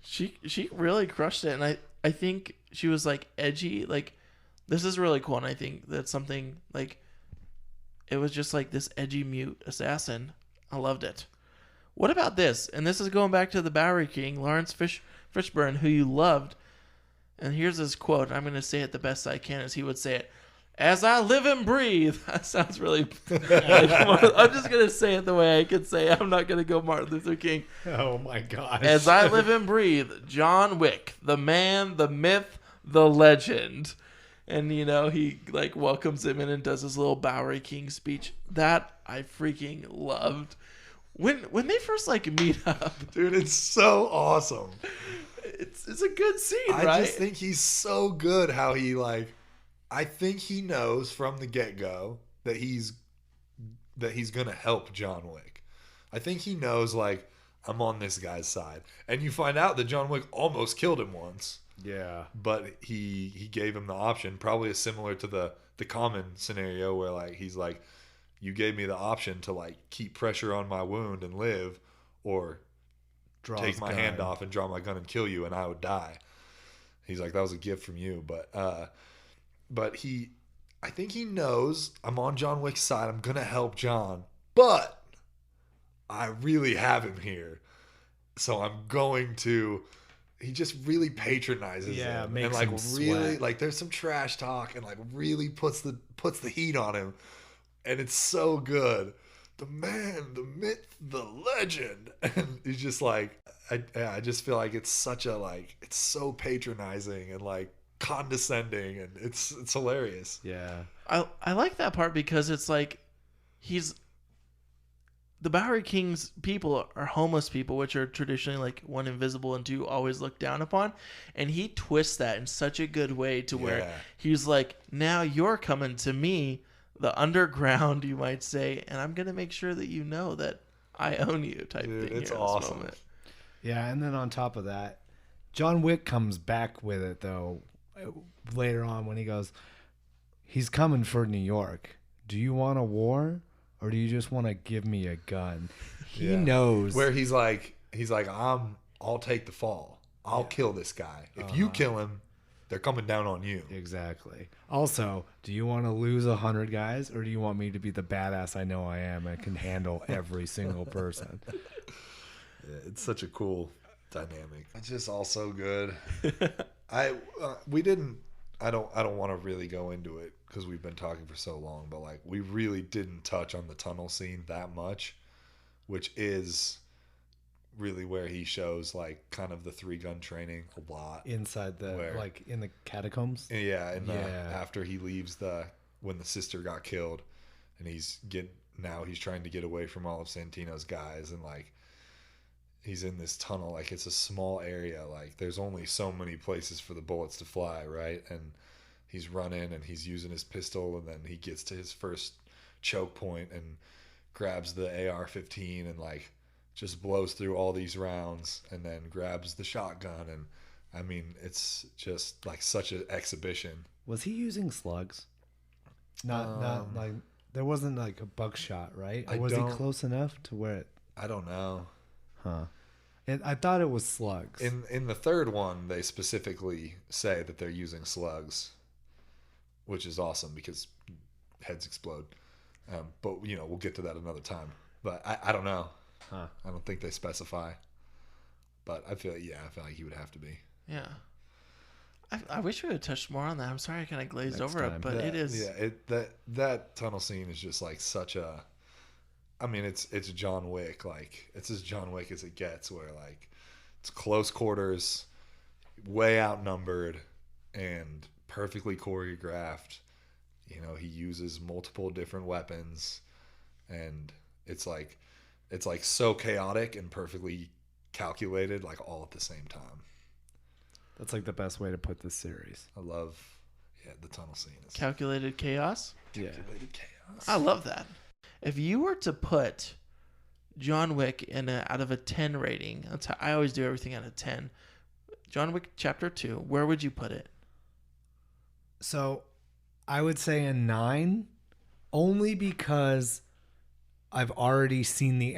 B: She really crushed it, and I think she was like edgy. Like, this is really cool, and I think that's something like, it was just like this edgy mute assassin. I loved it. What about this? And this is going back to the Bowery King, Lawrence Fishburne, who you loved. And here's his quote. I'm going to say it the best I can as he would say it. "As I live and breathe." That sounds really... I'm just going to say it the way I could say it. I'm not going to go Martin Luther King.
E: Oh my gosh.
B: "As I live and breathe, John Wick, the man, the myth, the legend." And, you know, he, like, welcomes him in and does his little Bowery King speech. That I freaking loved. When they first, like, meet up.
F: Dude, it's so awesome.
B: It's a good scene, right?
F: I just think he's so good how he, like... I think he knows from the get-go that he's going to help John Wick. I think he knows, like, I'm on this guy's side. And you find out that John Wick almost killed him once.
E: Yeah.
F: But he gave him the option, probably similar to the common scenario where, like, he's like, you gave me the option to, like, keep pressure on my wound and live, or take my hand off and draw my gun and kill you and I would die. He's like, that was a gift from you. But I think he knows I'm on John Wick's side. I'm going to help John, but I really have him here. So I'm going to... He just really patronizes him,
E: makes
F: and like
E: him
F: really
E: sweat.
F: like there's some trash talk, and like really puts the heat on him, and it's so good. The man, the myth, the legend, and he's just like, I just feel like it's such a like, it's so patronizing and like condescending, and it's hilarious.
E: Yeah.
B: I like that part because it's like, the Bowery King's people are homeless people, which are traditionally like, one, invisible, and two, always looked down upon. And he twists that in such a good way to where he's like, now you're coming to me, the underground, you might say, and I'm going to make sure that you know that I own you type
F: Dude,
B: thing.
F: it's
B: here
F: awesome.
B: In this moment.
E: Yeah, and then on top of that, John Wick comes back with it, though, later on when he goes, he's coming for New York. Do you want a war? Or do you just want to give me a gun? He knows.
F: Where he's like, I'll take the fall. I'll kill this guy. If you kill him, they're coming down on you.
E: Exactly. Also, do you want to lose 100 guys, or do you want me to be the badass I know I am and can handle every single person?
F: Yeah, it's such a cool dynamic. It's just all so good. I don't want to really go into it because we've been talking for so long, but like, we really didn't touch on the tunnel scene that much, which is really where he shows like kind of the 3-gun training a lot
E: Inside like in the catacombs?
F: Yeah, after he leaves when the sister got killed, and he's trying to get away from all of Santino's guys, and like, he's in this tunnel, like it's a small area, like there's only so many places for the bullets to fly, right? And he's running and he's using his pistol, and then he gets to his first choke point and grabs the AR-15 and like just blows through all these rounds, and then grabs the shotgun. And I mean, it's just like such an exhibition.
E: Was he using slugs? Not like, there wasn't like a buckshot, right? Or was he close enough to where it...
F: I don't know.
E: Huh. I thought it was slugs.
F: In the third one, they specifically say that they're using slugs, which is awesome because heads explode. But you know, we'll get to that another time. But I don't know.
E: Huh.
F: I don't think they specify. But I feel like he would have to be.
B: Yeah. I wish we would have touched more on that. I'm sorry I kind of glazed
E: Next
B: over
E: time.
B: it, but it is.
F: Yeah, that tunnel scene is just like such a... I mean, it's John Wick. Like, it's as John Wick as it gets, where like it's close quarters, way outnumbered, and perfectly choreographed. You know, he uses multiple different weapons, and it's like so chaotic and perfectly calculated, like all at the same time.
E: That's like the best way to put this series.
F: I love, the tunnel scene is
B: Calculated chaos.
F: calculated chaos.
B: I love that. If you were to put John Wick in out of a 10 rating, that's how I always do everything out of 10. John Wick Chapter 2, where would you put it?
E: So I would say a 9, only because I've already seen the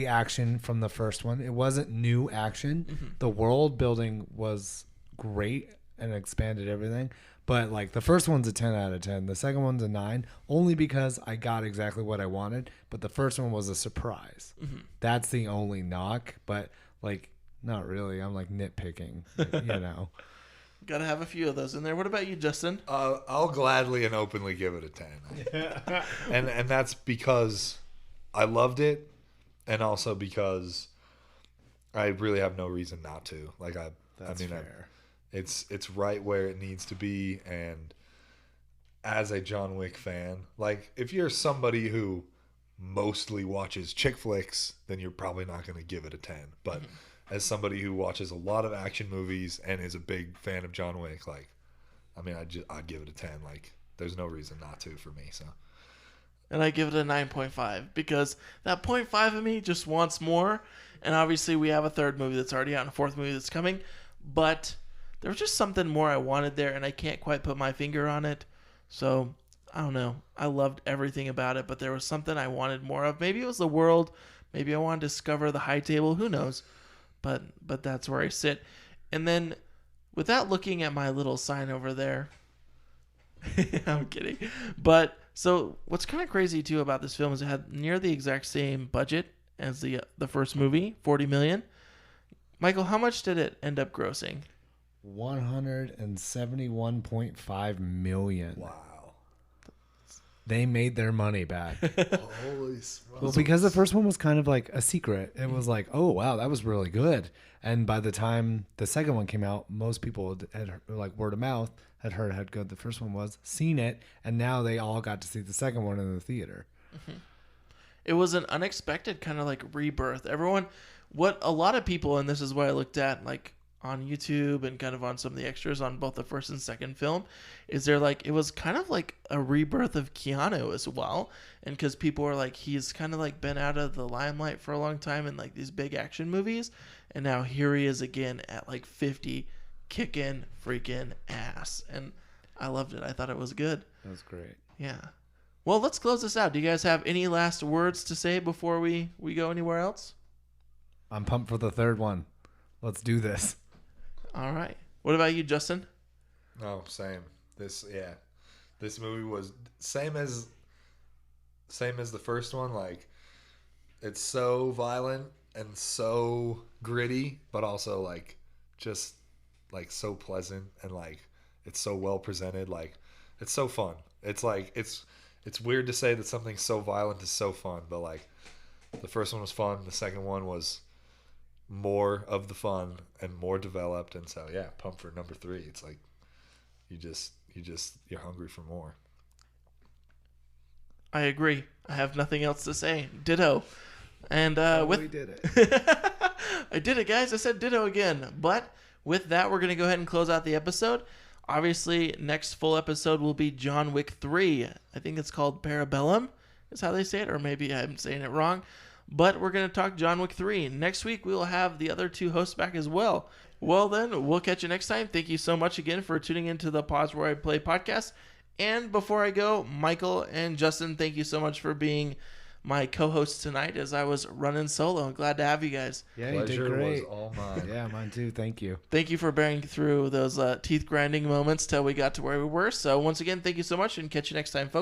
E: action from the first one. It wasn't new action.
B: Mm-hmm.
E: The world building was great and expanded everything. But like the first one's a 10 out of 10. The second one's a 9, only because I got exactly what I wanted. But the first one was a surprise.
B: Mm-hmm.
E: That's the only knock. But like, not really. I'm like nitpicking, you know.
B: Gotta have a few of those in there. What about you, Justin?
F: I'll gladly and openly give it a 10. and that's because I loved it, and also because I really have no reason not to. Like
E: That's fair.
F: It's right where it needs to be, and as a John Wick fan, like if you're somebody who mostly watches chick flicks, then you're probably not going to give it a 10. But as somebody who watches a lot of action movies and is a big fan of John Wick, like, I mean, I'd give it a 10. Like, there's no reason not to for me. So,
B: And I give it a 9.5 because that 0.5 of me just wants more. And obviously we have a third movie that's already out and a fourth movie that's coming. But there was just something more I wanted there, and I can't quite put my finger on it. So, I don't know. I loved everything about it, but there was something I wanted more of. Maybe it was the world. Maybe I wanted to discover the high table. Who knows? But that's where I sit. And then, without looking at my little sign over there, I'm kidding. But so what's kind of crazy too about this film is it had near the exact same budget as the first movie, $40 million. Michael, how much did it end up grossing?
E: $171.5 million.
F: wow.
E: They made their money back.
F: Holy smokes.
E: Well, because the first one was kind of like a secret. It was like, oh, wow, that was really good. And by the time the second one came out, most people had like word of mouth had heard how good the first one was, seen it, and now they all got to see the second one in the theater.
B: Mm-hmm. It was an unexpected kind of like rebirth. What a lot of people, and this is what I looked at like on YouTube and kind of on some of the extras on both the first and second film, is there like it was kind of like a rebirth of Keanu as well. And because people are like, he's kind of like been out of the limelight for a long time in like these big action movies, and now here he is again at like 50, kicking freaking ass. And I loved it. I thought it was good.
E: That was great.
B: Yeah. Well, let's close this out. Do you guys have any last words to say before we go anywhere else?
E: I'm pumped for the third one. Let's do this.
B: All right. What about you, Justin?
F: No, same. This movie was same as the first one. Like, it's so violent and so gritty, but also like just like so pleasant, and like it's so well presented. Like, it's so fun. It's like it's weird to say that something so violent is so fun, but like the first one was fun. The second one was more of the fun and more developed, and so yeah, pumped for number 3. It's like you're hungry for more.
B: I agree. I have nothing else to say. Ditto. And
E: We did it.
B: I did it, guys. I said ditto again. But with that, we're gonna go ahead and close out the episode. Obviously, next full episode will be John Wick 3. I think it's called Parabellum, is how they say it, or maybe I'm saying it wrong. But we're going to talk John Wick 3. Next week, we will have the other 2 hosts back as well. Well, then, we'll catch you next time. Thank you so much again for tuning into the Pause Where I Play podcast. And before I go, Michael and Justin, thank you so much for being my co-hosts tonight as I was running solo. I'm glad to have you guys.
E: Yeah, you did
F: Pleasure
E: great.
F: was all mine.
E: Yeah, mine too. Thank you.
B: Thank you for bearing through those teeth grinding moments till we got to where we were. So once again, thank you so much, and catch you next time, folks.